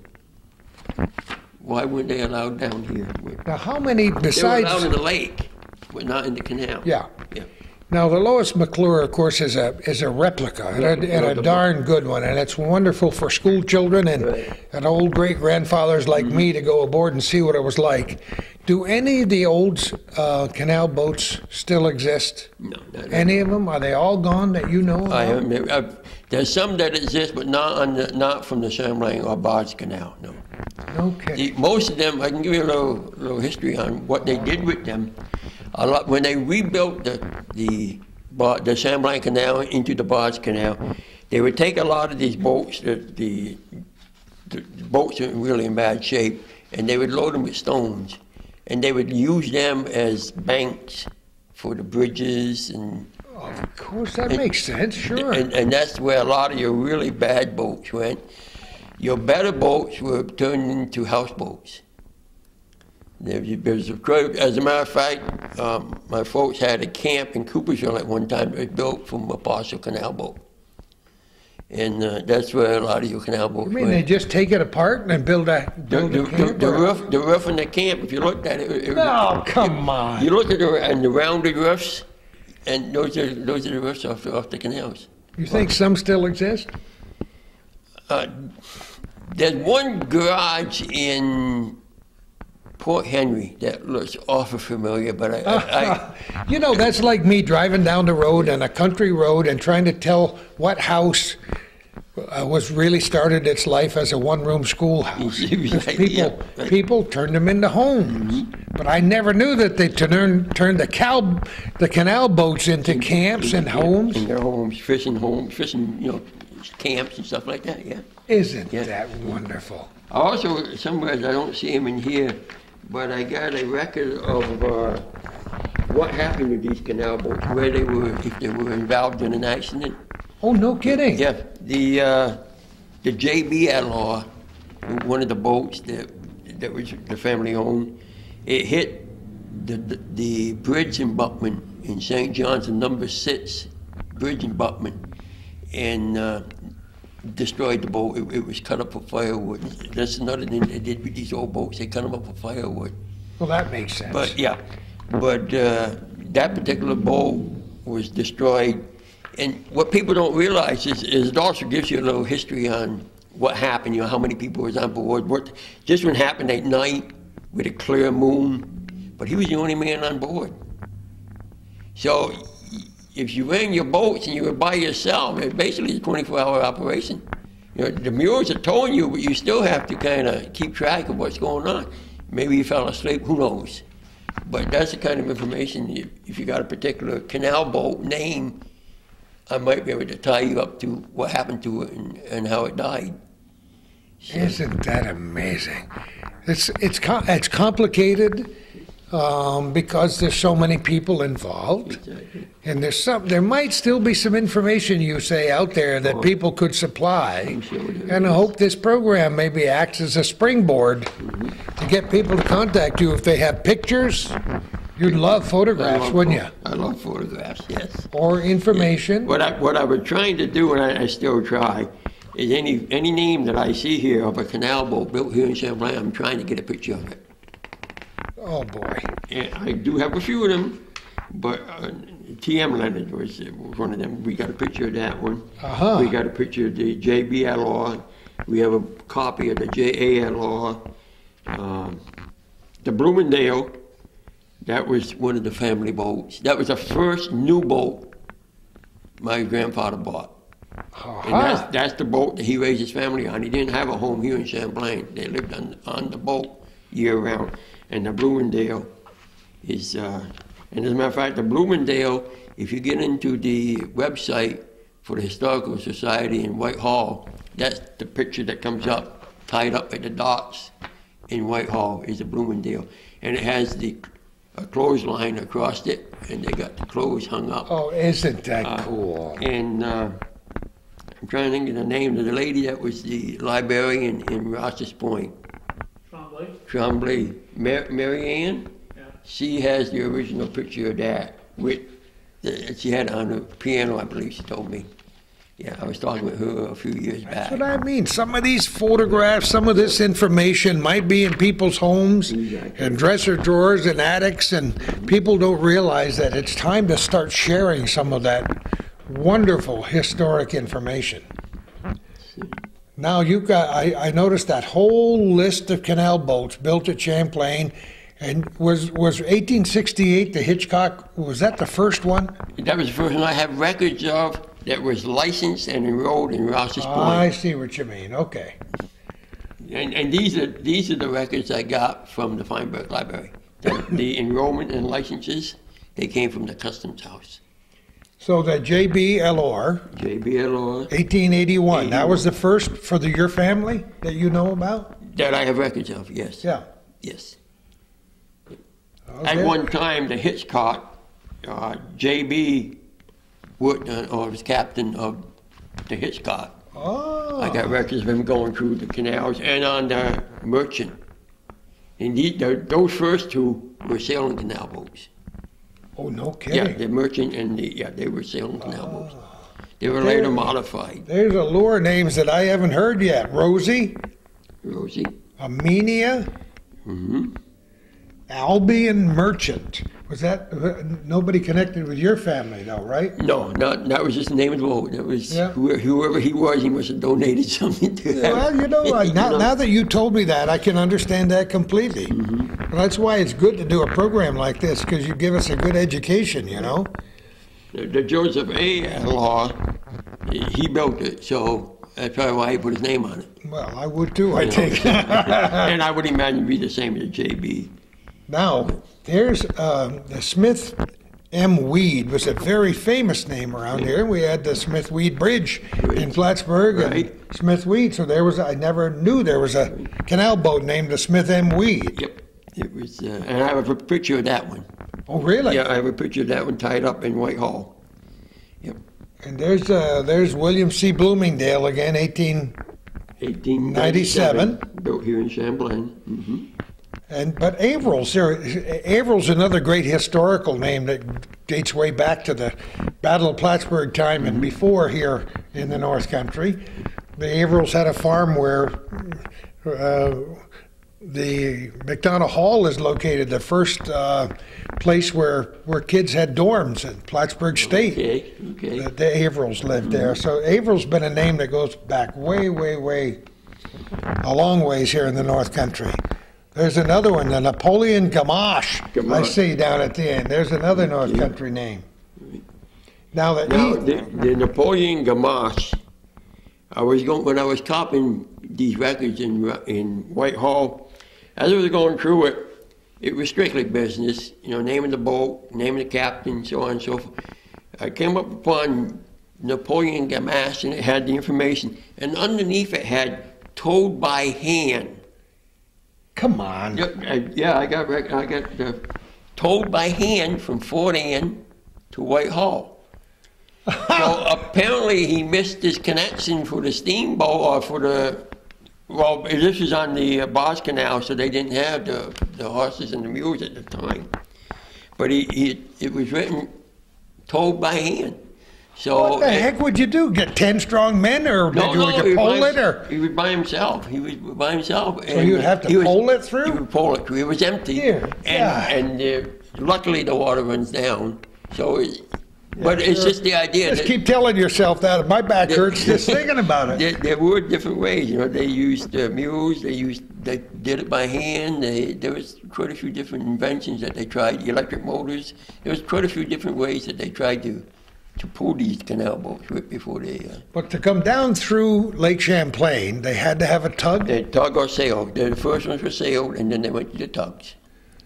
Why weren't they allowed down here? Now, how many They were besides... allowed in the lake, but not in the canal. Yeah. Yeah. Now, the Lois McClure, of course, is a replica, and a darn good one, and it's wonderful for school children and old great-grandfathers like me to go aboard and see what it was like. Do any of the old canal boats still exist? No. Any of them? Are they all gone that you know of? I haven't. There's some that exist, but not from the Champlain or Bard's Canal. No. Okay. Most of them, I can give you a little history on what they did with them. When they rebuilt the Champlain Canal into the Bard's Canal, they would take a lot of these boats, the boats are really in bad shape, and they would load them with stones, and they would use them as banks for the bridges and. Of course, that makes sense, sure. And that's where a lot of your really bad boats went. Your better boats were turned into houseboats. As a matter of fact, my folks had a camp in Coopersville at one time that was built from a partial canal boat. And that's where a lot of your canal boats You mean they just take it apart and build a camp? The roof in the camp, if you looked at it. No, come on. You look at the rounded roofs, and those are the roofs off the canals. You think some still exist? There's one garage in Port Henry that looks awful familiar, but You know, that's like me driving down the road on a country road and trying to tell what house was really started its life as a one-room schoolhouse. People turned them into homes. Mm-hmm. But I never knew that they turned the canal boats into camps and homes. In their homes, fishing, camps and stuff like that, yeah. Isn't that wonderful? Also, somewhere, I don't see them in here, but I got a record of what happened to these canal boats, where they were, if they were involved in an accident. Oh, no kidding. Yeah, the JB Allard, one of the boats that was the family owned, it hit the bridge embankment in St. John's, number 6 bridge embankment, and destroyed the boat. It was cut up for firewood. That's another thing they did with these old boats. They cut them up for firewood. Well, that makes sense. But that particular boat was destroyed. And what people don't realize is it also gives you a little history on what happened, how many people was on board. This one happened at night with a clear moon, but he was the only man on board. So if you ran your boats and you were by yourself, it's basically a 24-hour operation. The mules are towing you, but you still have to kind of keep track of what's going on. Maybe you fell asleep, who knows? But that's the kind of information, if you got a particular canal boat name, I might be able to tie you up to what happened to it and how it died. So. Isn't that amazing? It's complicated because there's so many people involved, Exactly. And there might still be some information you say out there that people could supply. Sure and I hope this program maybe acts as a springboard to get people to contact you if they have pictures. You'd love photographs, wouldn't you? I love photographs, yes. Or information. Yeah. What I was trying to do, and I still try, is any name that I see here of a canal boat built here in Champlain, I'm trying to get a picture of it. Oh, boy. And I do have a few of them, but T.M. Leonard was one of them. We got a picture of that one. Uh-huh. We got a picture of the J.B. Allard. We have a copy of the J.A. Allard. The Bloomingdale. That was one of the family boats. That was the first new boat my grandfather bought. Uh-huh. And that's the boat that he raised his family on. He didn't have a home here in Champlain. They lived on the boat year round. And the Bloomingdale is, and as a matter of fact, the Bloomingdale, if you get into the website for the Historical Society in Whitehall, that's the picture that comes up, tied up at the docks in Whitehall is the Bloomingdale. And it has a clothesline across it, and they got the clothes hung up. Oh, isn't that cool? And I'm trying to think of the name of the lady that was the librarian in Ross's Point. Tremblay. Mary Ann? Yeah. She has the original picture of that. She had it on the piano, I believe she told me. Yeah, I was talking with her a few years back. That's what I mean. Some of these photographs, some of this information might be in people's homes and dresser drawers and attics, and people don't realize that it's time to start sharing some of that wonderful historic information. Now you've got, I noticed that whole list of canal boats built at Champlain, and was 1868 the Hitchcock, was that the first one? That was the first one I have records of that was licensed and enrolled in Ross's Point. I see what you mean, okay. And these are the records I got from the Feinberg Library. The enrollment and licenses, they came from the Customs House. So the J.B. Allard, J.B. Allard, 1881. That was the first for your family that you know about? that I have records of, yes. Yeah. Yes. Okay. At one time, the Hitchcock, J.B. worked or was captain of the Hitchcock. Oh. I got records of him going through the canals and on the Merchant. And those first two were sailing canal boats. Oh, no Yeah, kidding. the Merchant and they were sailing canal boats. They were later modified. There's allure names that I haven't heard yet. Rosie, Rosie. Amenia, Mm-hmm. Albion Merchant. Was that nobody connected with your family though, right? No, that was just the name of the boat. That was Yeah. whoever he was. He must have donated something to that. Well, you know, now that you told me that, I can understand that completely. Mm-hmm. That's why it's good to do a program like this, because you give us a good education, you know? The Joseph A. Allard, he built it, so that's probably why he put his name on it. Well, I would too, I think. And I would imagine it'd be the same as J.B. Now, there's the Smith M. Weed was a very famous name around here. We had the Smith Weed Bridge in Plattsburgh Right. and Smith Weed. So I never knew there was a canal boat named the Smith M. Weed. Yep, it was, and I have a picture of that one. Oh, really? Yeah, I have a picture of that one tied up in Whitehall. Yep. And there's William C. Bloomingdale again, 1897. Built here in Champlain. Mm-hmm. But Averill's another great historical name that dates way back to the Battle of Plattsburgh time and before here in the North Country. The Averills had a farm where the McDonough Hall is located, the first place where kids had dorms in Plattsburgh State. Okay. The Averills lived there. So Averill's been a name that goes back way, way, way, a long ways here in the North Country. There's another one, the Napoleon Gamache. I see down at the end. There's another North Country name. Now the Napoleon Gamache, when I was copying these records in Whitehall, as I was going through it, it was strictly business, name of the boat, name of the captain, so on and so forth. I came up upon Napoleon Gamache, and it had the information, and underneath it had towed by hand. Come on. Yeah, I got towed by hand from Fort Ann to Whitehall. So apparently he missed his connection for the steamboat or this was on the Boss Canal, so they didn't have the horses and the mules at the time. But it was written towed by hand. So what the heck would you do? Get 10 strong men, or would you pole it? Or he was by himself. He was by himself. So you would have to pole it through? He would pole it through. It was empty. And luckily the water runs down. So, but it's just the idea. Just keep telling yourself that. My back hurts just thinking about it. There were different ways. They used mules. They did it by hand. There was quite a few different inventions that they tried. The electric motors. There was quite a few different ways that they tried to pull these canal boats with before they... But to come down through Lake Champlain, they had to have a tug? The tug or sail. The first ones were sailed, and then they went to the tugs.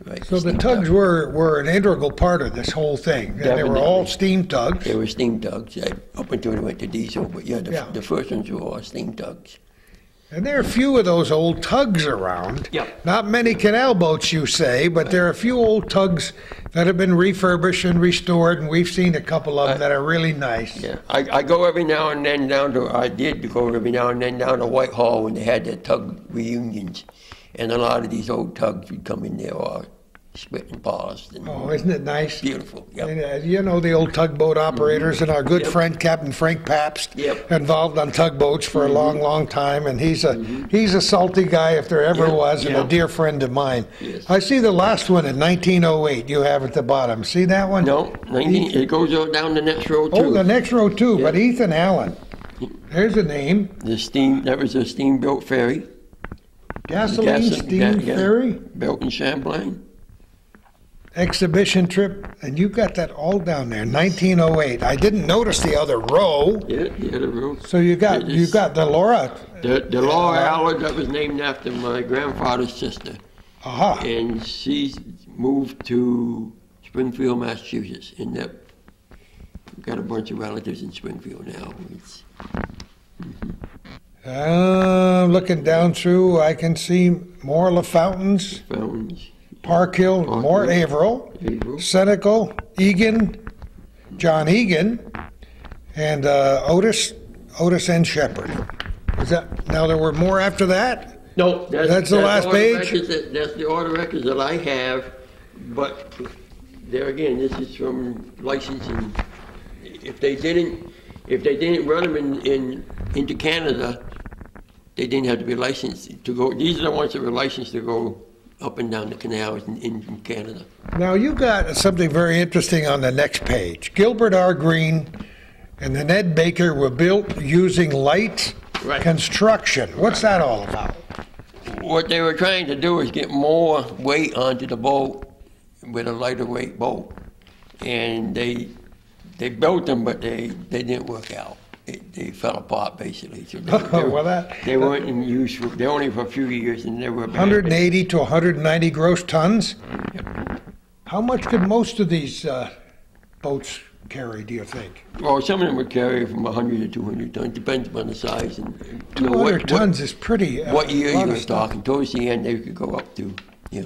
Right, so the tugs were an integral part of this whole thing. And they were all steam tugs? They were steam tugs, up until they went to diesel. But the first ones were all steam tugs. And there are a few of those old tugs around. Yep. Not many canal boats, you say, but there are a few old tugs that have been refurbished and restored, and we've seen a couple of them that are really nice. Yeah, I go every now and then I did go every now and then down to Whitehall when they had their tug reunions. And a lot of these old tugs would come in there all split and polished. And isn't it nice? Beautiful, yep. And, the old tugboat operators, and our good friend Captain Frank Pabst, involved on tugboats for a long, long time, and he's a salty guy if there ever was, and a dear friend of mine. Yes. I see the last one in 1908 you have at the bottom. See that one? No, it goes down the next row too. Oh, the next row too, but Ethan Allen. There's a name. That was a steam-built ferry. Gasoline steam ferry? Built in Champlain. Exhibition trip, and you got that all down there, 1908. I didn't notice the other row. Yeah, the other row. So you got the Laura. The Laura Allard, that was named after my grandfather's sister. Aha. And she moved to Springfield, Massachusetts, got a bunch of relatives in Springfield now. Looking down through, I can see more LaFountains, Fountains. Park Hill, more Averill, Senecal, Egan, John Egan, and Otis and Shepherd. Is that, now there were more after that? No, That's the last page? That's the order records that I have, but there again, this is from licensing. If they didn't run them into Canada, they didn't have to be licensed to go. These are the ones that were licensed to go up and down the canals in Canada. Now you got something very interesting on the next page. Gilbert R. Green and the Ned Baker were built using light construction. What's that all about? What they were trying to do is get more weight onto the boat with a lighter weight boat, and they built them, but they didn't work out. They fell apart basically. So they weren't in use for, they're only for a few years, and they were 180 to 190 gross tons. Yep. How much could most of these boats carry, do you think? Well, some of them would carry from 100 to 200 tons. Depends upon the size and 200 tons is pretty. What year you were talking? Towards the end, they could go up to, yeah.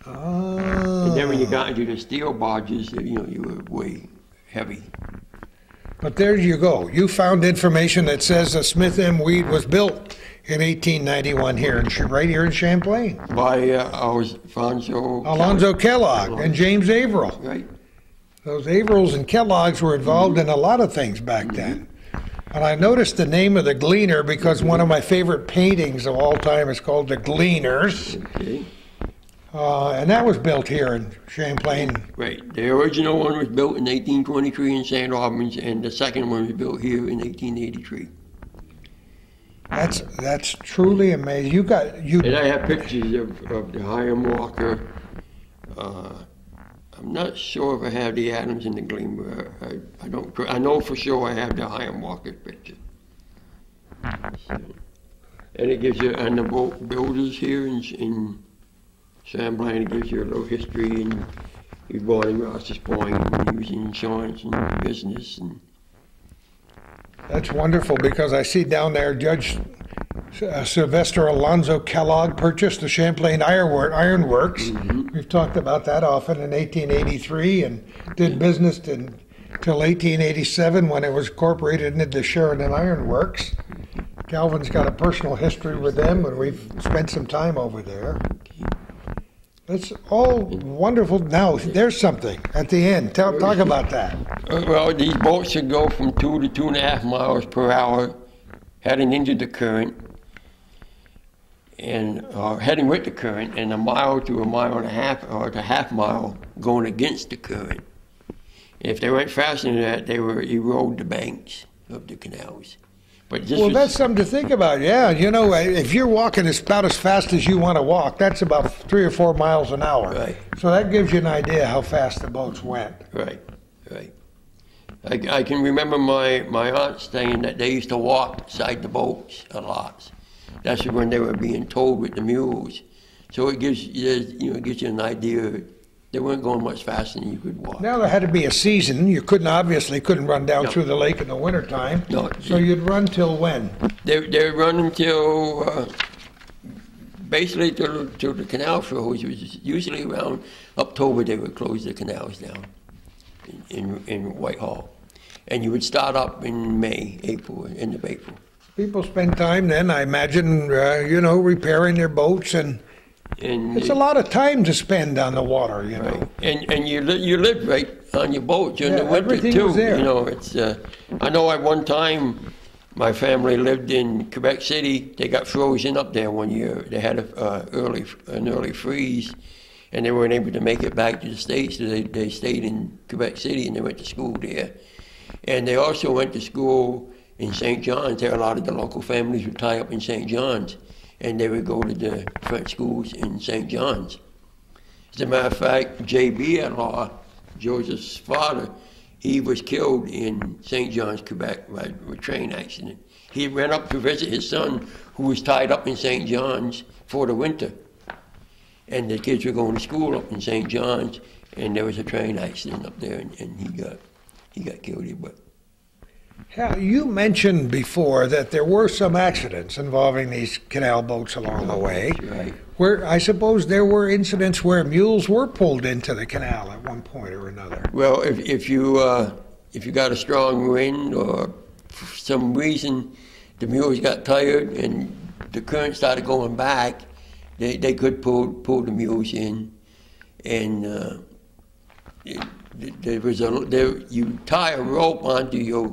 And then when you got into the steel barges, you were way heavy. But there you go. You found information that says the Smith M. Weed was built in 1891 here, right here in Champlain. By Alonzo Kellogg and James Averill. Right. Those Averills and Kellogg's were involved in a lot of things back then. And I noticed the name of the Gleaner because one of my favorite paintings of all time is called The Gleaners. Okay. And that was built here in Champlain. Right. The original one was built in 1823 in St. Albans, and the second one was built here in 1883. That's truly amazing. And I have pictures of the Hiram Walker. I'm not sure if I have the Adams and the Gleamer. I don't. I know for sure I have the Hiram Walker picture. So, and it gives you, and the boat builders here in Champlain, it gives you a little history, and he was born in Ross's Point, and he was in insurance and business. And that's wonderful, because I see down there Judge Sylvester Alonzo Kellogg purchased the Champlain Iron Works. We've talked about that often, in 1883, and did business until 1887 when it was incorporated into Sheridan Iron Works. Calvin's got a personal history with them, and we've spent some time over there. It's all wonderful. Now, there's something at the end. Talk about that. Well, these boats should go from 2 to 2.5 miles per hour heading into the current, and heading with the current, and 1 mile to 1.5 miles, or to half mile going against the current. If they went faster than that, they would erode the banks of the canals. But that's something to think about. Yeah, if you're walking about as fast as you want to walk, that's about 3 or 4 miles an hour. Right. So that gives you an idea how fast the boats went. Right. I can remember my aunt saying that they used to walk beside the boats a lot. That's when they were being towed with the mules. So it gives you an idea. They weren't going much faster than you could walk. Now there had to be a season. You couldn't run down through the lake in the wintertime. No. So you'd run till when? They run until basically till the canal froze. It was usually around October they would close the canals down in Whitehall. And you would start up in April, end of April. People spend time then, I imagine, repairing their boats, and it's a lot of time to spend on the water, Right. And you live right on your boat during the winter too. Was there. It's. I know at one time, my family lived in Quebec City. They got frozen up there one year. They had an early freeze, and they weren't able to make it back to the States. So they stayed in Quebec City, and they went to school there. And they also went to school in St. John's. There, a lot of the local families would tie up in St. John's, and they would go to the French schools in St. John's. As a matter of fact, J.B. Allard, Joseph's father, he was killed in St. John's, Quebec, by a train accident. He ran up to visit his son, who was tied up in St. John's for the winter. And the kids were going to school up in St. John's, and there was a train accident up there, and he got killed here, but. Yeah, you mentioned before that there were some accidents involving these canal boats along the way. Right. Where I suppose there were incidents where mules were pulled into the canal at one point or another. Well, if you got a strong wind or for some reason the mules got tired and the current started going back, they could pull the mules in, and you tie a rope onto your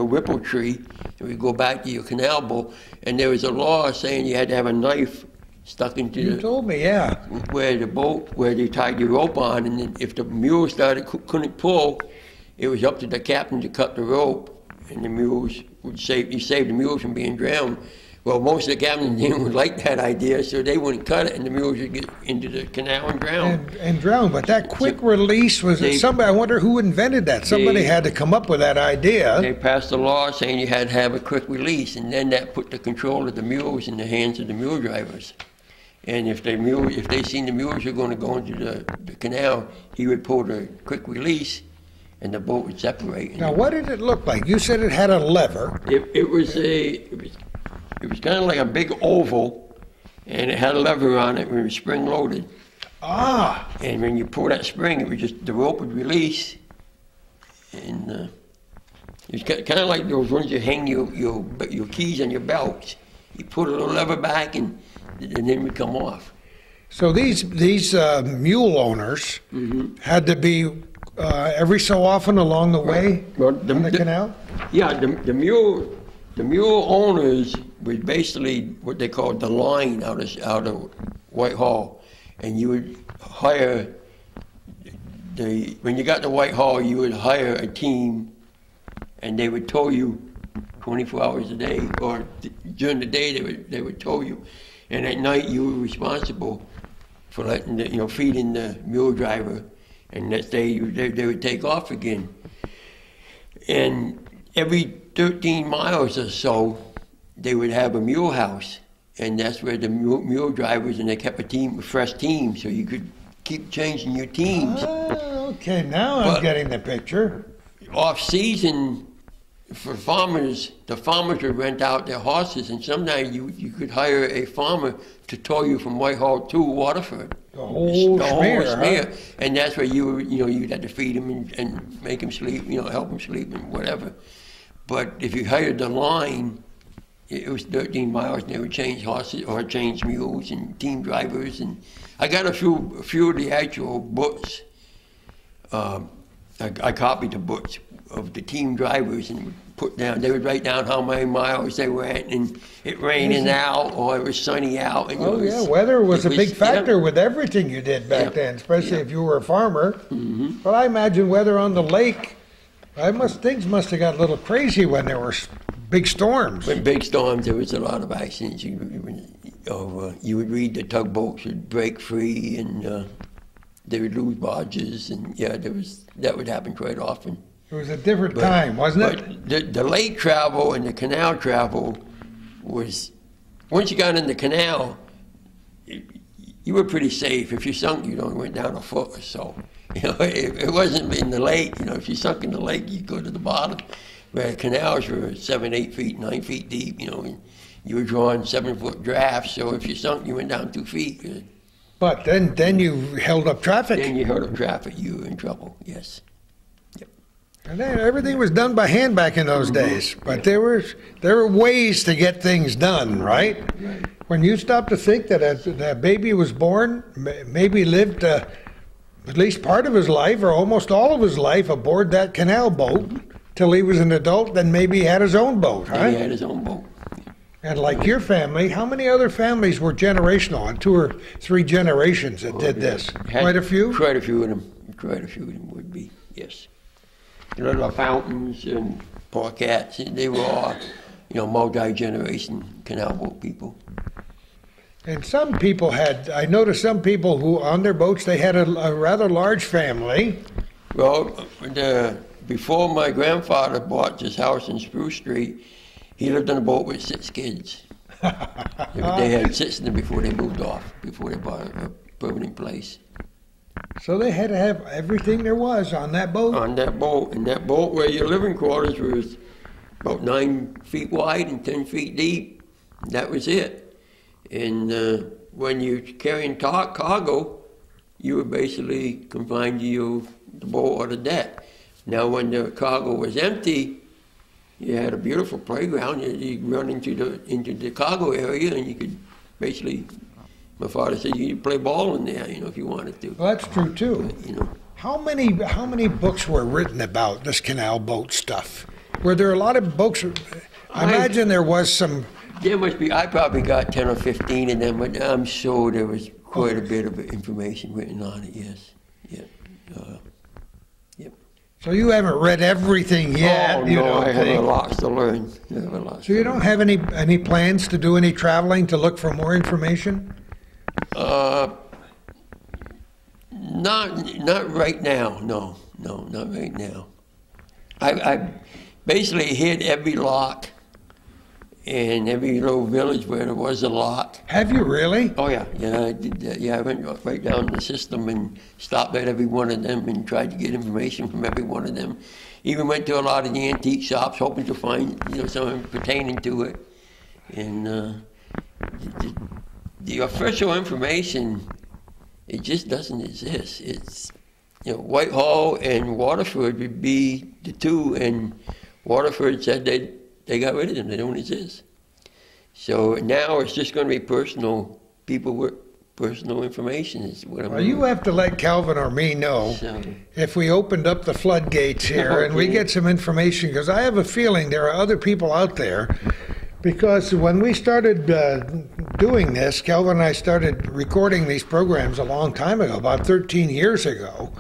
whipple tree, and we go back to your canal boat, and there was a law saying you had to have a knife stuck into You told me, yeah. where they tied the rope on, and then if the mule couldn't pull, it was up to the captain to cut the rope, and the mules would save the mules from being drowned. Well, most of the captains didn't like that idea, so they wouldn't cut it, and the mules would get into the canal and drown. And drown, but that quick release was somebody. I wonder who invented that. Somebody had to come up with that idea. They passed a law saying you had to have a quick release, and then that put the control of the mules in the hands of the mule drivers. And if they seen the mules were going to go into the canal, he would pull the quick release, and the boat would separate. Now, what did it look like? You said it had a lever. It was kind of like a big oval, and it had a lever on it when it was spring loaded. Ah! And when you pull that spring, it would the rope would release, and it was kind of like those ones you hang your keys on your belts. You pull a little lever back, and then it would come off. So these mule owners had to be every so often along the way on the canal? Yeah, the mule owners was basically what they called the line out of Whitehall, and you would hire when you got to Whitehall, you would hire a team, and they would tow you 24 hours a day, or during the day they would tow you, and at night you were responsible for feeding the mule driver, and next day they would take off again, and every 13 miles or so, they would have a mule house, and that's where the mule drivers, and they kept a fresh team, so you could keep changing your teams. Okay, now I'm getting the picture. Off season, for farmers, the farmers would rent out their horses, and sometimes you could hire a farmer to tow you from Whitehall to Waterford. The whole smear, huh? And that's where you'd have to feed him and make him sleep, help him sleep and whatever. But if you hired the line, it was 13 miles, and they would change horses or change mules and team drivers. And I got a few of the actual books. I copied the books of the team drivers and they would write down how many miles they went, and it raining out or it was sunny out. And weather was a big factor with everything you did back then, especially if you were a farmer. Mm-hmm. But I imagine weather on the lake, things must have got a little crazy when there were big storms. When big storms, there was a lot of accidents. You would read the tugboats would break free, and they would lose barges, and that would happen quite often. It was a different time, wasn't it? But the lake travel and the canal travel was, once you got in the canal, you were pretty safe. If you sunk, you went down a foot or so. It wasn't in the lake. If you sunk in the lake, you go to the bottom. Where the canals were 7, 8 feet, 9 feet deep. And you were drawing 7-foot drafts. So if you sunk, you went down 2 feet. But then you held up traffic. Then you held up traffic. You were in trouble. Yes. Yep. And then everything was done by hand back in those days. But there were ways to get things done, right? Right. When you stop to think that a baby was born, maybe lived at least part of his life or almost all of his life aboard that canal boat till he was an adult, then maybe he had his own boat, huh? He had his own boat. And like your family, how many other families were generational, on 2 or 3 generations that did this? Quite a few? Quite a few of them. Quite a few of them would be, yes. The fountains and polecats, they were all, multi-generation canal boat people. And some people I noticed some people who, on their boats, they had a rather large family. Well, before my grandfather bought this house in Spruce Street, he lived on a boat with 6 kids. They had 6 of them before they moved off, before they bought a permanent place. So they had to have everything there was on that boat? On that boat. And that boat where your living quarters was about 9 feet wide and 10 feet deep. That was it. And when you're carrying cargo, you were basically confined to the boat or the deck. Now when the cargo was empty, you had a beautiful playground. You run into the cargo area, and you could basically, my father said, you could play ball in there, if you wanted to. Well, that's true too. But, How many books were written about this canal boat stuff? Were there a lot of books? I imagine there was some. There must be. I probably got 10 or 15 of them, but I'm sure there was quite a bit of information written on it. Yes. Yep. So you haven't read everything yet? Oh no, I have a lot to learn. So you don't have any plans to do any traveling to look for more information? Not right now. No, not right now. I basically hit every lock in every little village where there was a lock. Have you really? Oh yeah, I did that. Yeah, I went right down the system and stopped at every one of them and tried to get information from every one of them. Even went to a lot of the antique shops hoping to find something pertaining to it. And the official information, it just doesn't exist. It's Whitehall and Waterford would be the two, and Waterford said they got rid of them. They don't exist. So now it's just going to be personal people with personal information is what I'm Well, you have to let Calvin or me know if we opened up the floodgates here and we get some information, because I have a feeling there are other people out there. Because when we started doing this, Calvin and I started recording these programs a long time ago, about 13 years ago,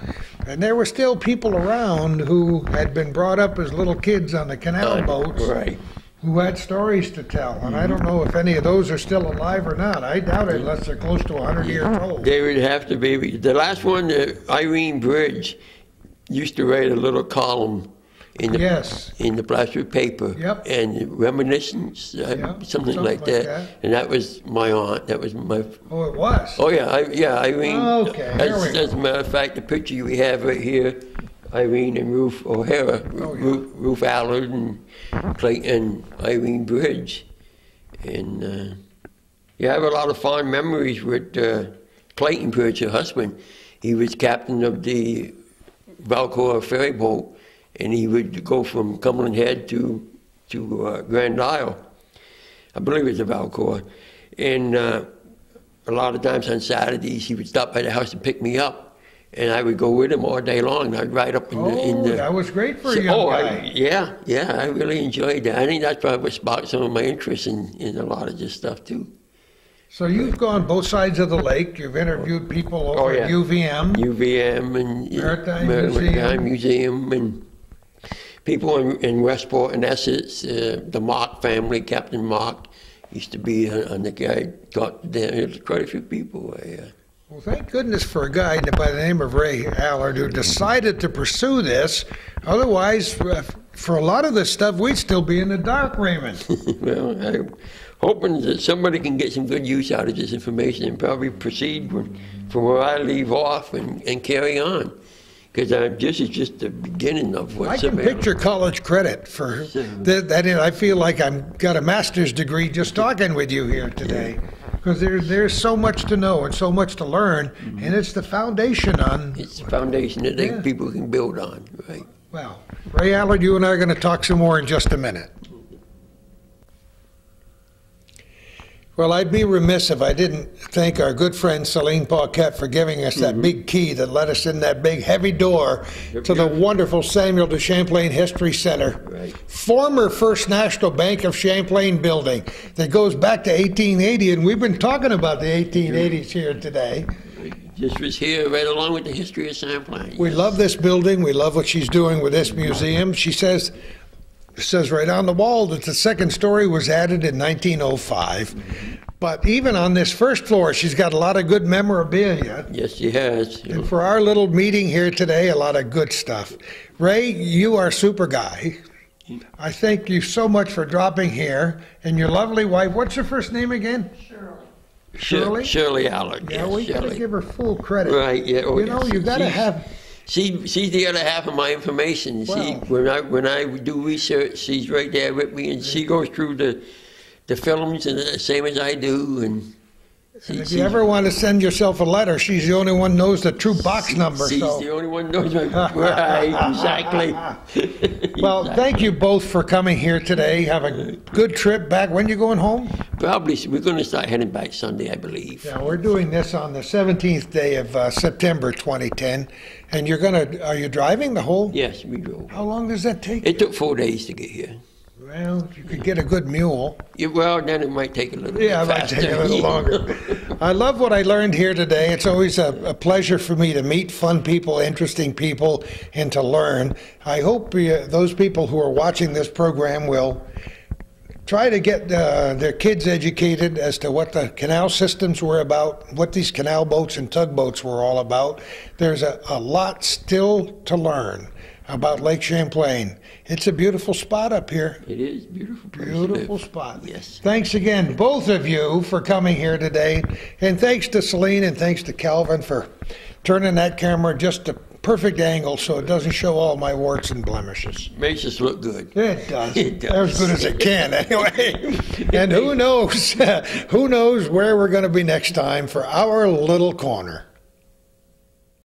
and there were still people around who had been brought up as little kids on the canal boats, right, who had stories to tell. And I don't know if any of those are still alive or not. I doubt it unless they're close to 100 years old. They would have to be. The last one, Irene Bridge, used to write a little column in the plastic paper, and reminiscence, something like that. And that was my aunt. That was my. Oh, it was. Oh yeah, Irene. Okay, as a matter of fact, the picture we have right here, Irene and Ruth O'Hara, Ruth Allard and Clayton and Irene Bridge, and you have a lot of fond memories with Clayton Bridge, her husband. He was captain of the Valcour ferry boat. And he would go from Cumberland Head to Grand Isle. I believe it was a Valcour. And a lot of times on Saturdays, he would stop by the house and pick me up. And I would go with him all day long. And I'd ride up in the... that was great for a young guy. I really enjoyed that. I think that's probably what sparked some of my interest in a lot of this stuff, too. So you've gone both sides of the lake. You've interviewed people over at UVM. UVM and Maritime Museum and people in Westport and Essex. The Mock family, Captain Mock, used to be on the guide. Talked to them. There's quite a few people. Well, thank goodness for a guy by the name of Ray Allard who decided to pursue this. Otherwise, for a lot of this stuff, we'd still be in the dark, Raymond. Well, I'm hoping that somebody can get some good use out of this information and probably proceed from where I leave off and carry on. Because this is just the beginning of what's available. I can picture college credit for that. I feel like I've got a master's degree just talking with you here today. Because there's so much to know and so much to learn, and it's the foundation on... It's the foundation that people can build on, right? Well, Ray Allard, you and I are going to talk some more in just a minute. Well, I'd be remiss if I didn't thank our good friend Celine Paquette for giving us that big key that let us in that big heavy door to the wonderful Samuel de Champlain History Center. Right. Former First National Bank of Champlain building that goes back to 1880, and we've been talking about the 1880s here today. This was here right along with the history of Champlain. We love this building. We love what she's doing with this museum. She says... It says right on the wall that the second story was added in 1905. But even on this first floor, she's got a lot of good memorabilia. Yes, she has. And for our little meeting here today, a lot of good stuff. Ray, you are a super guy. I thank you so much for dropping here. And your lovely wife, what's your first name again? Shirley Allard. Yeah, yes, we got to Shirley. give her full credit. Right, yeah. Oh, You know, yes. you got to have. She's the other half of my information. When I do research, she's right there with me, and she goes through the films and the same as I do. And If you ever want to send yourself a letter, she's the only one knows the true box number. She's So. the only one knows right, exactly. Well, thank you both for coming here today. Have a good trip back. When you going home? Probably we're going to start heading back Sunday, I believe. Yeah, we're doing this on the 17th day of September 2010. And are you driving the whole? Yes, we drove. How long does that take? It took 4 days to get here. Well, you could get a good mule. Yeah, well, then it might take a little Yeah, it bit might faster. take a little longer. I love what I learned here today. It's always a pleasure for me to meet fun people, interesting people, and to learn. I hope those people who are watching this program will try to get their kids educated as to what the canal systems were about, what these canal boats and tugboats were all about. There's a lot still to learn about Lake Champlain. It's a beautiful spot up here. It is beautiful. Beautiful spot. Yes. Thanks again, both of you, for coming here today. And thanks to Celine and thanks to Calvin for turning that camera just a perfect angle so it doesn't show all my warts and blemishes. Makes us look good. It does. It does. As good as it can, anyway. And who knows where we're going to be next time for our little corner.